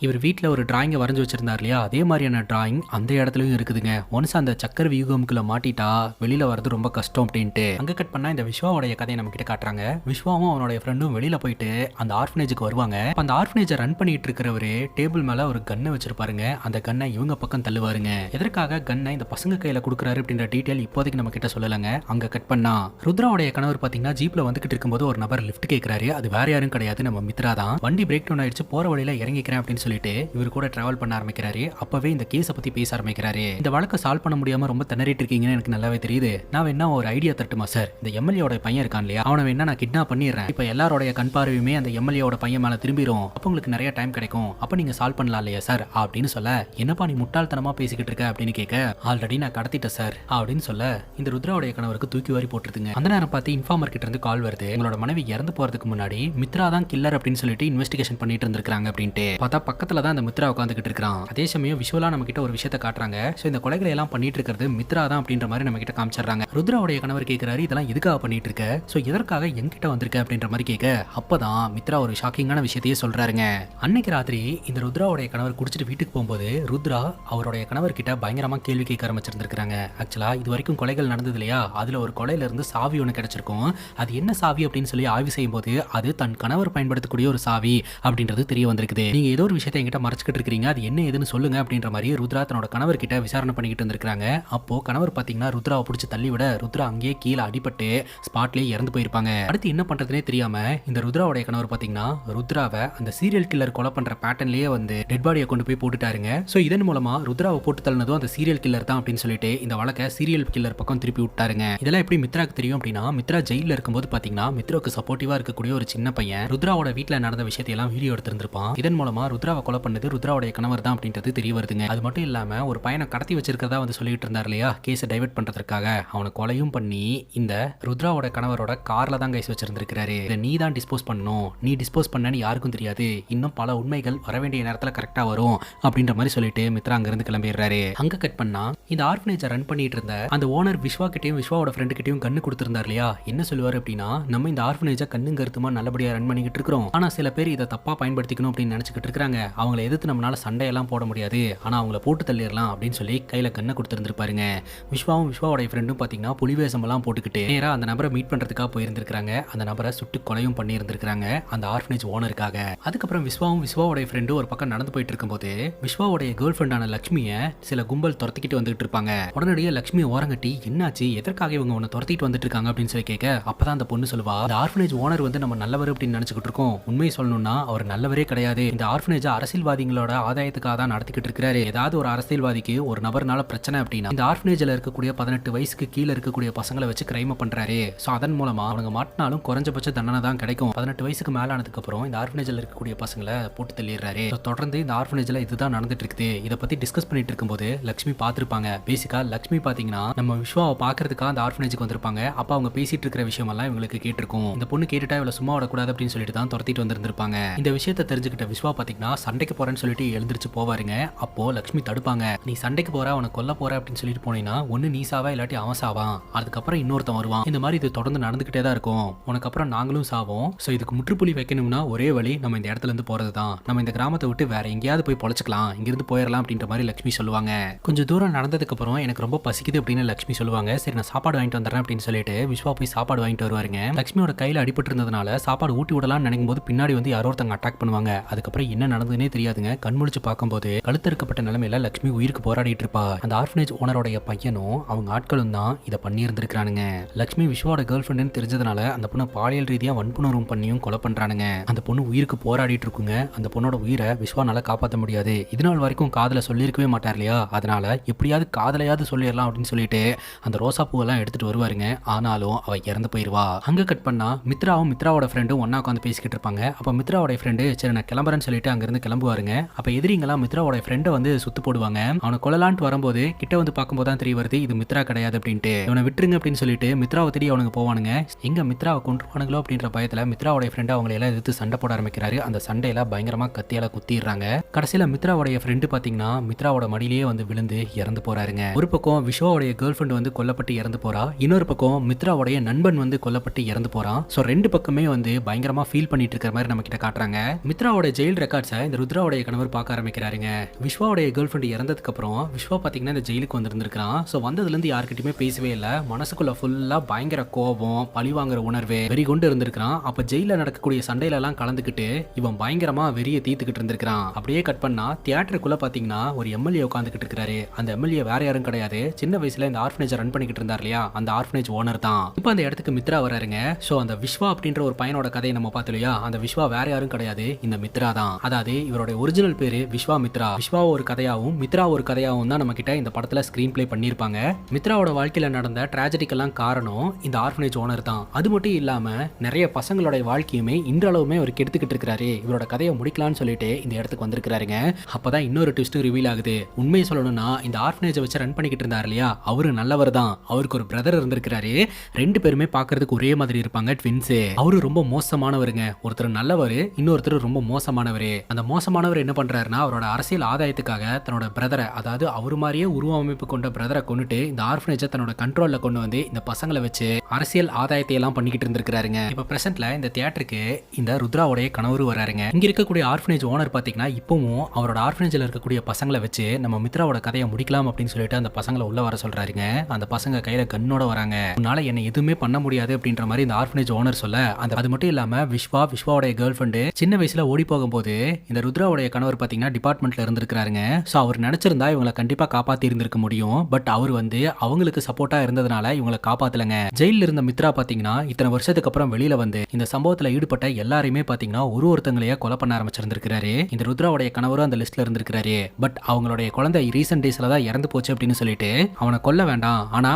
இவர் வீட்டில் ஒரு டிராயிங்கை வரைஞ்சு வச்சிருந்தார் இல்லையா, அதே மாதிரியான டிராயிங் அந்த இடத்துலயும் இருக்குதுங்க. ஒன்ஸ் அந்த சக்கர வியூகம்குள்ள மாட்டிட்டா வெளியில வரது ரொம்ப கஷ்டம் அப்படின்ட்டு. அங்க கட் பண்ணா இந்த விஸ்வாவுடைய கதையை நம்ம கிட்ட காட்டுறாங்க. விஸ்வாவும் அவனுடைய ஃப்ரெண்டும் வெளியில போயிட்டு அந்த ஆர்ஃபனேஜுக்கு வருவாங்க. அந்த ஆர்ஃபனேஜை ரன் பண்ணிட்டு இருக்கிறவரு டேபிள் மேல ஒரு கன்னை வச்சிருப்பாருங்க. அந்த கன்னை இவங்க பக்கம் தள்ளுவாருங்க. எதற்காக கன்னை இந்த பசங்க கையில கொடுக்குறாரு அப்படின்ற டீடைல் இப்போதைக்கு நம்ம கிட்ட சொல்லலங்க. அங்க கட் பண்ணா ருத்ராவுடைய கணவர் பாத்தீங்கன்னா ஜீப்ல வந்துகிட்டு இருக்கும்போது ஒரு நபர் லிஃப்ட் கேட்கிறாரு. அது வேற யாரும் கிடையாது, நம்ம மித்ரா தான். வண்டி பிரேக் டவுன் ஆயிடுச்சு, போற வழியில இறங்கிக்கிறேன் அப்படின்னு சொல்லிட்டு இவர் கூட டிராவல் பண்ண ஆரம்பிக்கிறாரு. அப்பவே இந்த கேஸை பத்தி பேச ஆரம்பிக்கிறாரு. இந்த வழக்கை சால்வ் பண்ண முடியாம ரொம்ப திணறிட்டு இருக்கீங்கன்னு எனக்கு நல்லாவே தெரியுது. நான் வேணா ஒரு ஐடியா தட்டுமா சார், இந்த எம்எல்ஏவோட பையன் இருக்கான் இல்லையா, அவனை வேணா நான் கிட்னாப் பண்ணிடுறேன். இப்ப எல்லாரோட கண் பார்வையுமே அந்த எம்எல்ஏவோட பையன் மேல திரும்பிடும். அப்ப உங்களுக்கு நிறைய டைம் கிடைக்கும், அப்ப நீங்க சால்வ் பண்ணலாம் இல்லையா சார் அப்படின்னு சொல்ல, என்னப்பா நீ முட்டாள்தனமா பேசிக்கிட்டு இருக்க அப்படின்னு கேட்க, ஆல்ரெடி நான் கடத்திட்டேன் சார் அப்படின்னு சொல்ல இந்த ருத்ராவுடைய கணவருக்கு தூக்கி வாரி போட்டுருதுங்க. அந்த நேரம் பார்த்து இன்ஃபார்மர் கிட்ட இருந்து கால் வருது. உங்களோட மனைவி இறந்து போறதுக்கு முன்னாடி மித்ரா தான் கில்லர் அப்படின்னு சொல்லிட்டு இன்வெஸ்டிகேஷன் பண்ணிட்டு இருந்திருக்காங்க அப்படின்ட்டு. பார்த்தா பக்கத்துல தான் அந்த மித்ரா உட்காந்துக்கிட்டு இருக்கான். அதே சமயம் விஷுவலா நம்ம கிட்ட ஒரு விஷயத்தை காட்டுறாங்க. சோ இந்த கொலைகளை எல்லாம் பண்ணிட்டு இருக்கிறது மித்ரா தான் அப்படின்ற மாதிரி நம்ம கிட்ட காமிச்சிடுறாங்க. ருத்ராவுடைய கணவர் கேட்கிறாரு, இதெல்லாம் எதுக்காக பண்ணிட்டு இருக்க, சோ எதற்காக என்கிட்ட வந்திருக்க அப்படின்ற மாதிரி கேட்க, அப்பதான் மித்ரா ஒரு ஷாக்கிங்கான விஷயத்தையே சொல்றாருங்க. அன்னைக்கு ராத்திரி இந்த ருத்ராவுடைய கணவர் குடிச்சிட்டு வீட்டுக்கு போகும்போது ருத்ரா அவருடைய கணவர் கிட்ட பயங்கரமா கேள்வி கேட்க ஆரம்பிச்சிருந்திருக்காங்க. ஆக்சுவலா இது வரைக்கும் கொலைகள் நடந்தது இல்லையா, அதுல ஒரு கொலையில இருந்து சாவி ஒன்று கிடைச்சிருக்கும். அது என்ன சாவி அப்படின்னு சொல்லி ஆய்வு செய்யும் போது அது தன் கணவர் பயன்படுத்தக்கூடிய ஒரு சாவி அப்படின்றது தெரிய வந்திருக்குது. நீங்க ஏதோ ஒரு விஷயத்தை என்கிட்ட மறைச்சிக்கிட்டு இருக்கீங்க, அது என்ன ஏதுன்னு சொல்லுங்க அப்படின்ற மாதிரி ருத்ரா தன்னோட கணவர் கிட்ட விசாரணை பண்ணிக்கிட்டு இருந்திருக்காங்க. அப்போ கணவர் பாத்தீங்கன்னா ருத்ராவை பிடிச்சி தள்ளி விட ருத்ரா அங்கேயே கீழே அடிபட்டு ஸ்பாட்லயே இறந்து போயிருப்பாங்க. அடுத்து என்ன பண்றதுனே தெரியாம இந்த ருத்ராவுடைய கணவர் பாத்தீங்கன்னா ருத்ராவை அந்த சீரியல் கில்லர் கொலை பண்ற பேட்டர்ன்லயே வந்து டெட் பாடியை கொண்டு போய் போட்டுட்டாருங்க. சோ இதன் மூலமா ருத்ராவை போட்டு தள்ளினதும் அந்த சீரியல் கில்லர் தான் அப்படின்னு சொல்லிட்டு இந்த வழக்கை சீரியல் கில்லர் பக்கம் திருப்பி விட்டாருங்க. இதெல்லாம் எப்படி மித்ராக்கு தெரியும் அப்படின்னா, மித்ரா ஜெயில இருக்கும்போது பாத்தீங்கன்னா மித்ராவுக்கு சப்போர்ட்டிவா இருக்கக்கூடிய ஒரு சின்ன பையன் ருத்ராவோட வீட்டுல நடந்த விஷயத்தை எல்லாம் வீடியோ எடுத்திருந்திருப்பான். இதன் மூலமா ருத்ராவை கொலை பண்ணது ருத்ராவுடைய கணவர் தான் அப்படின்றது தெரிய வருதுங்க. அது மட்டும் இல்லாம ஒரு பையனை கடத்தி வச்சிருக்கிறதா வந்து சொல்லிட்டு இருந்தார் இல்லையா, கேஸை டைவர்ட் பண்றதுக்காக அவனை கொலையும் பண்ணி இந்த ருத்ராவோட கணவரோட கார்ல தான் கைஸ் வச்சிருந்திருக்காரு. இதை நீ தான் டிஸ்போஸ் பண்ணணும், நீ டிஸ்போஸ் பண்ணன்னு யாருக்கும் தெரியாது, இன்னும் பல உண்மைகள் வர வேண்டிய நேரத்துல கரெக்டா வரும் அப்படின்ற மாதிரி சொல்லிட்டு மித்ரா அங்க இருந்து கிளம்பிடுறாரு. அங்க கட் பண்ணா இந்த ஆர்ஃபனேஜை ரன் பண்ணிட்டு இருந்த அந்த ஓனர் விஸ்வா கிட்டையும் விஸ்வாவோட ஃப்ரெண்டு கிட்டையும் கண்ணு கொடுத்திருந்தார் இல்லையா, என்ன சொல்லுவார் அப்படின்னா, நம்ம இந்த ஆர்ஃபனேஜை கண்ணும் கருத்துமா நல்லபடியா ரன் பண்ணிக்கிட்டு இருக்கிறோம், ஆனா சில பேர் இதை தப்பா பயன்படுத்திக்கணும் அப்படின்னு நினைச்சுக்கிட்டு இருக்காங்க, அவங்களை எதிர்த்து நம்மளால சண்டையெல்லாம் போட முடியாது, ஆனா அவங்கள போட்டு தள்ளிடலாம் அப்படின்னு சொல்லி கையில கண்ணை கொடுத்திருந்திருப்பாருங்க. விஸ்வாவும் விஸ்வாவோட ஃப்ரெண்டும் பாத்தீங்கன்னா புலிவேசம் எல்லாம் போட்டுக்கிட்டு நேரா அந்த நபரை மீட் பண்றதுக்காக போயிருந்திருக்காங்க. அந்த நபரை சுட்டு கொலையும் பண்ணி இருந்திருக்காங்க அந்த ஆர்ஃபனேஜ் ஓனருக்காக. அதுக்கப்புறம் விஸ்வாவும் விஸ்வாவோட ஃப்ரெண்டும் ஒரு பக்கம் நடந்து போயிட்டு இருக்கும்போது விஸ்வாவோடைய கேர்ள் ஃப்ரெண்டான லட்சுமியை சில கும்பல் துரத்திக்கிட்டு வந்துட்டு இருப்பாங்க. உடனடியே லட்சுமி ஓரங்கட்டி, என்னாச்சு, எதற்காக இவங்க உன்னை துரத்திட்டு வந்துட்டு இருக்காங்க அப்படின்னு சொல்லி கேட்க, அப்பதான் அந்த பொண்ணு சொல்லுவா, இந்த ஆர்ஃபனேஜ் ஓனர் வந்து நம்ம நல்லவர் அப்படின்னு நினைச்சுக்கிட்டு இருக்கோம், உண்மையை சொல்லணும்னா அவர் நல்லவரே கிடையாது, இந்த ஆர்ஃபனேஜ் அரசியல்வாதிகளோட ஆதாயத்துக்காக தான் நடத்திக்கிட்டு இருக்காரு. ஏதாவது ஒரு அரசியல்வாதிக்கு ஒரு நபர்னால பிரச்சனை அப்படின்னா இந்த ஆர்ஃபனேஜ்ல இருக்கக்கூடிய 18 வயசுக்கு கீழே இருக்கக்கூடிய பசங்களை வச்சு கிரைம் பண்றாரு. சோ அதன் மூலமா அவங்க மாட்டினாலும் குறைஞ்சபட்ச தண்டனை தான் கிடைக்கும். 18 வயசுக்கு மேல ஆனதுக்கு அப்புறம் இந்த ஆர்ஃபனேஜ்ல இருக்கக்கூடிய பசங்களை போட்டு தள்ளிடுறாரு. தொடர்ந்து இந்த ஆர்ஃபனேஜ்ல இதுதான் நடந்துட்டு இருக்குது. இதை பத்தி டிஸ்கஸ் பண்ணிட்டு இருக்கும்போது லட்சுமி பார்த்திருப்பாங்க. பேசிக்கா லட்சுமி பாத்தீங்கன்னா நம்ம விஸ்வாவை பாக்குறதுக்காக அந்த ஆர்ஃபனேஜுக்கு வந்திருப்பாங்க. அப்ப அவங்க பேசிட்டு இருக்கிற விஷயம் எல்லாம் இவங்களுக்கு கேட்டிருக்கும். இந்த பொண்ணு கேட்டுட்டா இவளை சும்மா விடக்கூடாது அப்படின்னு சொல்லிட்டு தான் துரத்திட்டு வந்திருந்திருப்பாங்க. இந்த விஷயத்தை தெரிஞ்சுக்கிட்ட விஸ்வா பாத்தீங்கன்னா சண்டைக்கு போறேன்னு சொல்லிட்டு எழுந்திருச்சு போவாருங்க. அப்போ லட்சுமி தடுப்பாங்க. நீ சண்டைக்கு போற, அவனை கொல்ல போற அப்படின்னு சொல்லிட்டு போனீங்கன்னா ஒன்னு நீ சாவா இல்லாட்டி அவன் சாவான், அதுக்கப்புறம் இன்னொருத்தன் வருவான். இந்த மாதிரி இது தொடர்ந்து நடந்துகிட்டே தான் இருக்கும், உனக்கு அப்புறம் நாங்களும் சாவோம். சோ இதுக்கு முற்றுப்புள்ளி வைக்கணும்னா ஒரே வழி நம்ம இந்த இடத்துல இருந்து போறது தான். நம்ம இந்த கிராமத்தை விட்டு வேற எங்கேயாவது போய் பொழைச்சிக்கலாம், இங்கிருந்து போயிடலாம் அப்படின்ற மாதிரி லட்சுமி சொல்லுவாங்க. கொஞ்சம் தூரம் நடந்ததுக்கு அப்புறம் எனக்கு ரொம்ப பசிக்குது அப்படின்னு லட்சுமி சொல்லுவாங்க. சரி நான் சாப்பாடு வாங்கிட்டு வந்துடுறேன் அப்படின்னு சொல்லிட்டு விஸ்வா போய் சாப்பாடு வாங்கிட்டு வருவாருங்க. லட்சுமியோட கையில அடிபட்டு இருந்ததுனால சாப்பாடு ஊட்டி விடலாம்னு நினைக்கும் போது பின்னாடி வந்து யாரோ ஒருத்தங்க அட்டாக் பண்ணுவாங்க. அதுக்கப்புறம் என்ன நடந்ததுன்னே தெரியாதுங்க. கண்முழிச்சு பார்க்கும்போது கழுத்தறுக்கப்பட்ட நிலைமையில லட்சுமி உயிருக்கு போராடிட்டு இருப்பா. அந்த ஆர்ஃபனேஜ் ஓனரோடைய பையனும் அவங்க ஆட்களும் தான் இதை பண்ணி இருந்திருக்கானுங்க. லட்சுமி விஸ்வாவோட கேர்ள் ஃப்ரெண்டுன்னு தெரிஞ்சதுனால அந்த பொண்ணை பாலியல் ரீதியா வன்புணர்வு பண்ணியும் கொலை பண்றானுங்க. அந்த பொண்ணு உயிருக்கு போராடிட்டு இருக்குங்க. அந்த பொண்ணோட உயிரை விஸ்வானால காப்பாற்ற முடியாது. இதனால் வரைக்கும் காதல சொல்லியிருக்கவே மாட்டார் இல்லையா, அதனால எப்படியாவது காதலையாவது சொல்லிடலாம் அப்படின்னு சொல்லிட்டு அந்த ரோசா பூவெல்லாம் எடுத்துட்டு வருவாருங்க. ஆனாலும் அவ இறந்து போயிருவா. அங்க கட் பண்ணா மித்ராவும் மித்ராவோட ஃப்ரெண்டும் ஒன்னா உட்காந்து பேசிக்கிட்டு இருப்பாங்க. அப்ப மித்ராவோட ஃப்ரெண்டு சரி நான் கிளம்புறேன்னு சொல்லிட்டு அங்க இருந்து கிளம்புவாருங்க. அப்ப எதிரிங்கெல்லாம் மித்ராவோட ஃப்ரெண்டை வந்து சுத்து போடுவாங்க. அவனை கொல்லலான்ட்டு வரும்போது கிட்ட வந்து பார்க்கும்போது தான் தெரிய வருது இது மித்ரா கிடையாது அப்படின்ட்டு. இவனை விட்டுருங்க அப்படின்னு சொல்லிட்டு மித்ராவை தேடி அவனுக்கு போவானுங்க. எங்க மித்ராவை கொன்றுவானுங்களோ அப்படின்ற பயத்துல மித்ராவோட ஃப்ரெண்டு அவங்களை எல்லாம் எதிர்த்து சண்டை போட ஆரம்பிக்கிறாரு. அந்த சண்டையில பயங்கரமா கத்தியால குத்திடுறாங்க. கடைசியில மித்ராவோட ஃப்ரெண்டு பாத்தீங்கன்னா மித்ராவோட மடியிலேயே வந்து விழுந்து இறந்து போறாருங்க. ஒரு பக்கம் விஸ்வாவோட கேர்ள் ஃப்ரெண்ட் வந்து கொல்லப்பட்டு இறந்து போறா, இன்னொரு பக்கம் மித்ராவோட நண்பன் வந்து கொல்லப்பட்டு இறந்து போறான். சோ ரெண்டு பக்கமே வந்து பயங்கரமா ஃபீல் பண்ணிட்டு இருக்கிற மாதிரி நம்ம கிட்ட காட்டுறாங்க. மித்ராவோட ஜெயில் ரெக்கார்ட்ஸை இந்த ருத்ராவுடைய கணவர் பார்க்க ஆரம்பிக்கிறாருங்க. விஸ்வாவுடைய கேர்ள் ஃப்ரெண்ட் இறந்ததுக்கு அப்புறம் விஸ்வா பாத்தீங்கன்னா இந்த ஜெயிலுக்கு வந்திருந்திருக்கான். ஸோ வந்ததுல இருந்து யார்கிட்டயுமே பேசவே இல்லை. மனசுக்குள்ள ஃபுல்லா பயங்கர கோபம், பழி வாங்குற உணர்வு, வெறி கொண்டு இருந்திருக்கான். அப்ப ஜெயில நடக்கக்கூடிய சண்டையில எல்லாம் கலந்துக்கிட்டு இவன் பயங்கரமா வெறிய தீத்துக்கிட்டு இருந்திருக்கான். அப்படியே கட் பண்ணா தியேட்டருக்குள்ள பாத்தீங்கன்னா ஒரு எம்எல்ஏ உட்காந்துக்கிட்டு இருக்காரு. அந்த எம்எல்ஏ வேற யாரும் கிடையாது, சின்ன வயசுல இந்த ஆர்ஃபனேஜ் ரன் பண்ணிக்கிட்டு இருந்தார் இல்லையா, அந்த ஆர்ஃபனேஜ் ஓனர் தான். இப்போ அந்த இடத்துக்கு மித்ரா வராருங்க. ஸோ அந்த விஸ்வா அப்படின்ற ஒரு பையனோட கதையை நம்ம பார்த்தோம் இல்லையா, அந்த விஸ்வா வேற யாரும் கிடையாது, இந்த மித்ரா தான். அதாவது இவருடைய ஒரிஜினல் பேரு விஸ்வா மித்ரா. விஸ்வா ஒரு கதையாவும் மித்ரா ஒரு கதையாவும் தான் நம்ம கிட்ட இந்த படத்துல ஸ்கிரீன் பிளே பண்ணிருப்பாங்க. மித்ராவோட வாழ்க்கையில நடந்த டிராஜடிக்கெல்லாம் காரணம் இந்த ஆர்ஃபனேஜ் ஓனர் தான். அது மட்டும் இல்லாம நிறைய பசங்களோட வாழ்க்கையுமே இன்றளவுமே அவர் கெடுத்துக்கிட்டு இருக்காரு. இவரோட கதையை முடிக்கலாம்னு சொல்லிட்டு இந்த இடத்துக்கு வந்திருக்காருங்க. அப்பதான் இன்னொரு ட்விஸ்டும் ரிவீல் ஆகுது. உண்மையை சொல்லணும்னா இந்த ஆர்ஃபனேஜை வச்சு ரன் பண்ணிக்கிட்டு இருந்தார் இல்லையா, அவரு நல்லவர் தான். அவருக்கு ஒரு பிரதர் இருந்திருக்காரு. ரெண்டு பேருமே பாக்குறதுக்கு ஒரே மாதிரி இருப்பாங்க, ட்வின்ஸ். அவரு ரொம்ப மோசமானவருங்க. ஒருத்தர் நல்லவர், இன்னொருத்தர் ரொம்ப மோசமானவர். அந்த மோசமானவர் என்ன பண்றாருன்னா அவரோட அரசியல் ஆதாயத்துக்காக தன்னோட பிரதரை, அதாவது அவரு மாதிரியே உருவமைப்பு கொண்ட பிரதரை கொண்டுட்டு இந்த ஆர்ஃபனேஜை தன்னோட கண்ட்ரோல்ல கொண்டு வந்து இந்த பசங்களை வச்சு அரசியல் ஆதாயத்தை எல்லாம் பண்ணிக்கிட்டு இருந்திருக்காருங்க. இப்ப பிரசன்ட்ல இந்த தியேட்டருக்கு இந்த ருத்ராவுடைய கணவரு வராருங்க. இங்க இருக்கக்கூடிய ஆர்ஃபனேஜ் ஓனர் பாத்தீங்கன்னா இப்பவும் அவரோட ஆர்ஃபனேஜ்ல இருக்கக்கூடிய பசங்களை வச்சு நம்ம மித்ராவோட கதையை முடிக்கலாம் அப்படின்னு சொல்லிட்டு அந்த பசங்களை உள்ள வர சொல்றாருங்க. அந்த பசங்க கையில கன்னோட வராங்க. உன்னால என்ன எதுவுமே பண்ண முடியாது அப்படின்ற மாதிரி இந்த ஆர்ஃபனேஜ் ஓனர் சொல்ல, அது மட்டும் இல்லாம விஸ்வாவுடைய கேர்ள் ஃப்ரெண்டு சின்ன வயசுல ஓடி போகும்போது இந்த ருத்ராவுடைய கணவர் பாத்தீங்கன்னா டிபார்ட்மெண்ட்ல இருந்திருக்காருங்க. சோ அவர் நினைச்சிருந்தா இவங்களை கண்டிப்பா காப்பாத்தி இருந்திருக்க முடியும். பட் அவர் வந்து அவங்களுக்கு சப்போர்ட்டா இருந்ததுனால இவங்களை காப்பாத்தலங்க. ஜெயில இருந்த மித்ரா பாத்தீங்கன்னா இத்தனை வருஷத்துக்கு அப்புறம் வெளியில வந்து இந்த சம்பவத்துல ஈடுபட்ட எல்லாரையுமே பாத்தீங்கன்னா ஒருத்தங்களையே கொலை பண்ண ஆரம்பிச்சிருந்திருக்காரு. இந்த ருத்ராவுடைய கணவரும் அந்த லிஸ்ட்ல இருந்திருக்காரு. பட் அவங்களுடைய குழந்தை ரீசன்ட் டேஸ்ல தான் இறந்து போச்சு அப்படின்னு சொல்லிட்டு அவனை கொல்ல வேண்டாம், ஆனா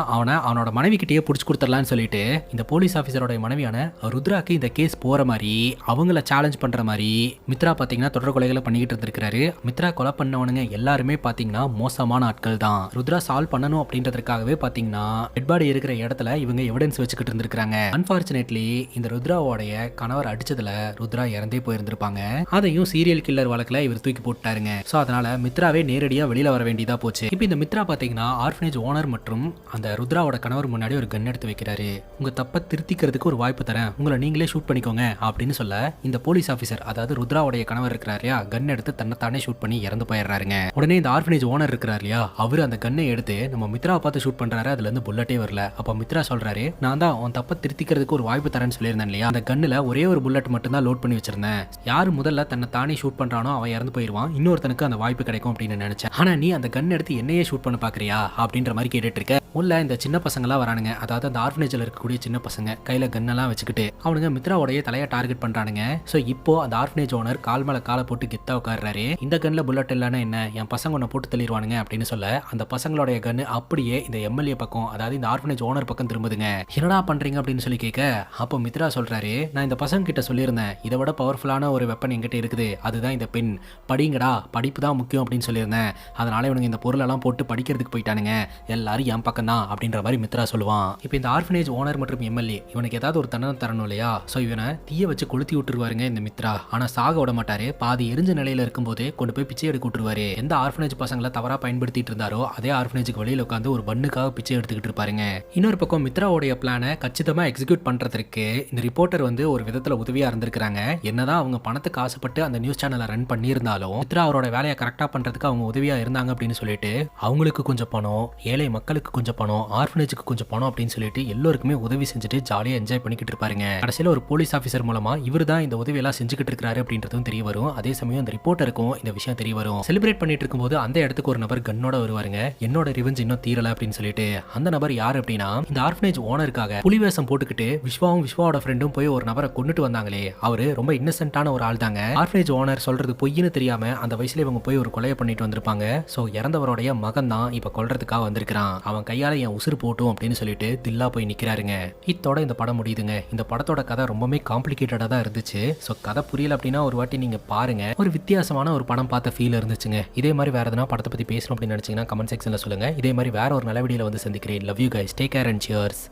அவனோட மனைவி கிட்டேயே புடிச்சு கொடுத்துடலாம்னு சொல்லிட்டு இந்த போலீஸ் ஆபீசரோட மனைவியான ருத்ராக்கு இந்த கேஸ் போற மாதிரி அவங்கள சேலஞ்ச் பண்ற மாதிரி மித்ரா பாத்தீங்கன்னா தொடர் கொலைகளை பண்ணிக்கிட்டு இருந்திருக்காரு. மித்ரா கொலை பண்ணவனுங்க எல்லாருமே பாத்தீங்கன்னா மோசமான ஆட்கள் தான். ருத்ரா சால்வ் பண்ணணும் அப்படின்றதுக்காகவே பாத்தீங்கன்னா டெட் பாடி இருக்கிற இடத்துல இவங்க எவிடன்ஸ் வச்சுக்கிட்டு இருந்திருக்காங்க. அன்பார்ச்சுனேட்லி இந்த ருத்ராவோடைய கணவர் அடிச்சதுல ருத்ரா இறந்தே போயிருந்திருப்பாங்க. அதையும் சீரியல் கில்லர் வழக்குல இவர் தூக்கி போட்டாருங்க. சோ அதனால மித்ராவே நேரடியா வெளியில வர வேண்டியதா போச்சு. இப்போ இந்த மித்ரா பாத்தீங்கன்னா ஆர்ஃபனேஜ் ஓனர் மற்றும் அந்த ருத்ராவோட கணவர் முன்னாடி ஒரு கன் எடுத்து வைக்கிறாரு. உங்க தப்ப திருத்திக்கிறதுக்கு ஒரு வாய்ப்பு தரேன், உங்களை நீங்களே ஷூட் பண்ணிக்கோங்க அப்படின்னு சொல்ல இந்த போலீஸ் ஆபீசர், அதாவது ருத்ராவுடைய கணவர் இருக்கிறாரு இல்லையா, கன் எடுத்து தன்னை ஷூட் பண்ணி இறந்து போயிடுறாருங்க. உடனே இந்த ஆர்ஃபனேஜ் ஓனர் இருக்கிறார் இல்லையா, அவர் அந்த கன்னை எடுத்து நம்ம மித்ராவை பார்த்து ஷூட் பண்றாரு. அதுல இருந்து புல்லட்டே வரல. அப்ப மித்ரா சொல்றாரு, நான் தான் உன் தப்ப திருத்திக்கிறதுக்கு ஒரு வாய்ப்பு தரேன்னு சொல்லியிருந்தேன் இல்லையா, அந்த கன்னுல ஒரே ஒரு புல்லட் மட்டும் தான் லோட் பண்ணி வச்சிருந்தேன். யாரு முதல்ல தன்னை தானே ஷூட் பண்றானோ அவன் இறந்து போயிருவான், இன்னொருத்தனுக்கு அந்த வாய்ப்பு கிடைக்கும் அப்படின்னு நினைச்சேன். ஆனா நீ அந்த கன் எடுத்து என்னையே ஷூட் பண்ண பாக்குறியா அப்படின்ற மாதிரி கேட்டுட்டு இருக்க. உள்ள இந்த சின்ன பசங்களா வரானுங்க, அதாவது அந்த ஆர்ஃபனேஜ்ல இருக்கக்கூடிய சின்ன பசங்க கையில கன்னெல்லாம் வச்சுக்கிட்டு அவனுங்க மித்ராவோடைய தலையை டார்கெட் பண்றானுங்க. சோ இப்போ அந்த ஆர்ஃபனேஜ் ஓனர் கால் மேல காலை போட்டு கெத்தா உட்கார்றாரு. இந்த கன்ல புல்லட் இல்லைன்னா என்ன, என் பசங்க உன்னை போட்டு தள்ளிடுவானுங்க அப்படின்னு சொல்ல அந்த பசங்களுடைய கன்னு அப்படியே இந்த எம்எல்ஏ பக்கம், அதாவது இந்த ஆர்ஃபனேஜ் ஓனர் பக்கம் திரும்புதுங்க. என்னடா பண்றீங்க அப்படின்னு சொல்லி கேட்க, அப்போ மித்ரா சொல்றாரு, நான் இந்த பசங்க கிட்ட சொல்லியிருந்தேன் இதை விட பவர்ஃபுல்லான ஒரு வெப்பன் என்கிட்ட இருக்குது, அதுதான் இந்த பெண், படிங்கடா, படிப்பு தான் முக்கியம் அப்படின்னு சொல்லியிருந்தேன். அதனால இவனுங்க இந்த பொருளெல்லாம் போட்டு படிக்கிறதுக்கு போயிட்டானுங்க, எல்லாரும் என் பக்கம் தான் அப்படின்ற மாதிரி மித்ரா சொல்லுவான். இப்போ இந்த ஆர்ஃபனேஜ் ஓனர் மற்றும் எம்எல்ஏ இவனுக்கு ஏதாவது ஒரு தண்டனை தரணும் இல்லையா, ஸோ இவனை தீய வச்சு கொளுத்தி விட்டுருவாருங்க இந்த மித்ரா. ஆனா சாக விட மாட்டாரு, பாதி எரிஞ்ச நிலையில இருக்கும்போது கொண்டு போய் பிச்சை எடுக்க விட்டுருவாரு. எந்த ஆர்ஃபனேஜ் பசங்களை தவறா பயன்படுத்திட்டு இருந்தாரோ அதே ஆர்ஃபனேஜுக்கு வெளியில உட்காந்து ஒரு பண்ணுக்காக பிச்சை எடுத்துக்கிட்டு இருப்பாருங்க. இன்னொரு பக்கம் மித்ராவுடைய பிளானை கச்சிதமா எக்ஸிக்யூட் பண்றதுக்கு இந்த ரிப்போர்ட்டர் வந்து ஒரு விதத்துல உதவியா இருந்திருக்காங்க. என்னதான் அவங்க பணத்துக்கு ஆசைப்பட்டு அந்த நியூஸ் சேனலை ரன் பண்ணியிருந்தாலும் மித்ரா அவரோட வேலையை கரெக்டா பண்றதுக்கு அவங்க உதவியா இருந்தாங்க அப்படின்னு சொல்லிட்டு அவங்களுக்கு கொஞ்சம் பணம், ஏழை மக்களுக்கு கொஞ்சம் பணம், ஆர்ஃபனேஜுக்கு கொஞ்சம் பணம் அப்படின்னு சொல்லிட்டு எல்லோருக்குமே உதவி செஞ்சுட்டு ஜாலியா என்ஜாய் பண்ணிக்கிட்டு இருப்பாருங்க. கடைசியில ஒரு போலீஸ் ஆபீசர் மூலமா இவர் தான் இந்த உதவி எல்லாம் செஞ்சுக்கிட்டு இருக்காரு அப்படின்றதும் தெரிய வரும். அதே சமயம் அந்த ரிப்போர்ட்டருக்கும் இந்த விஷயம் தெரிய வரும். செலிப்ரேட் பண்ணிட்டு இருக்கும்போது அந்த இடத்துக்கு ஒரு நபர் கன்னோட வருவாருங்க. என்னோட ரிவெஞ்ச் இன்னும் தீரல அப்படின்னு சொல்லிட்டு. அந்த நபர் யார் அப்படின்னா இந்த ஆர்ஃபனேஜ் ஓனருக்காக புலிவேஷம் போட்டுக்கிட்டு விஸ்வாவோட ஃப்ரெண்டும் போய் ஒரு நபரை கொண்டுட்டு வந்தாங்களே, அவரு ரொம்ப இன்னசென்ட்டான ஒரு ஆள் தாங்க. ஆர்ஃபனேஜ் ஓனர் சொல்றது பொய்ன்னு தெரியாம அந்த வயசுல இவங்க போய் ஒரு கொலையை பண்ணிட்டு வந்திருப்பாங்க. சோ இறந்தவருடைய மகன் தான் இப்ப கொல்றதுக்காக வந்திருக்கான், அவன் கையால என் உசுறு போட்டும் அப்படின்னு சொல்லிட்டு தில்லா போய் நிக்கிறாருங்க. இத்தோட இந்த படம் முடியுதுங்க. இந்த படத்தோட கதை ரொம்பவே காம்ப்ளிகேட்டடா தான் இருந்துச்சு. சோ கதை புரியல அப்படின்னா ஒரு வாட்டி நீங்க பாருங்க, ஒரு வித்தியாசமான ஒரு படம் பார்த்த ஃபீல் இருந்துச்சுங்க. இதே மாதிரி வேற எதனா படத்தை பத்தி பேசணும் அப்படின்னு நினைச்சீங்கன்னா கமெண்ட் செக்ஷன்ல சொல்லுங்க. இதே மாதிரி வேற ஒரு நல்ல வீடியோல வந்து சந்திக்கிறேன். Love you guys, take care and cheers.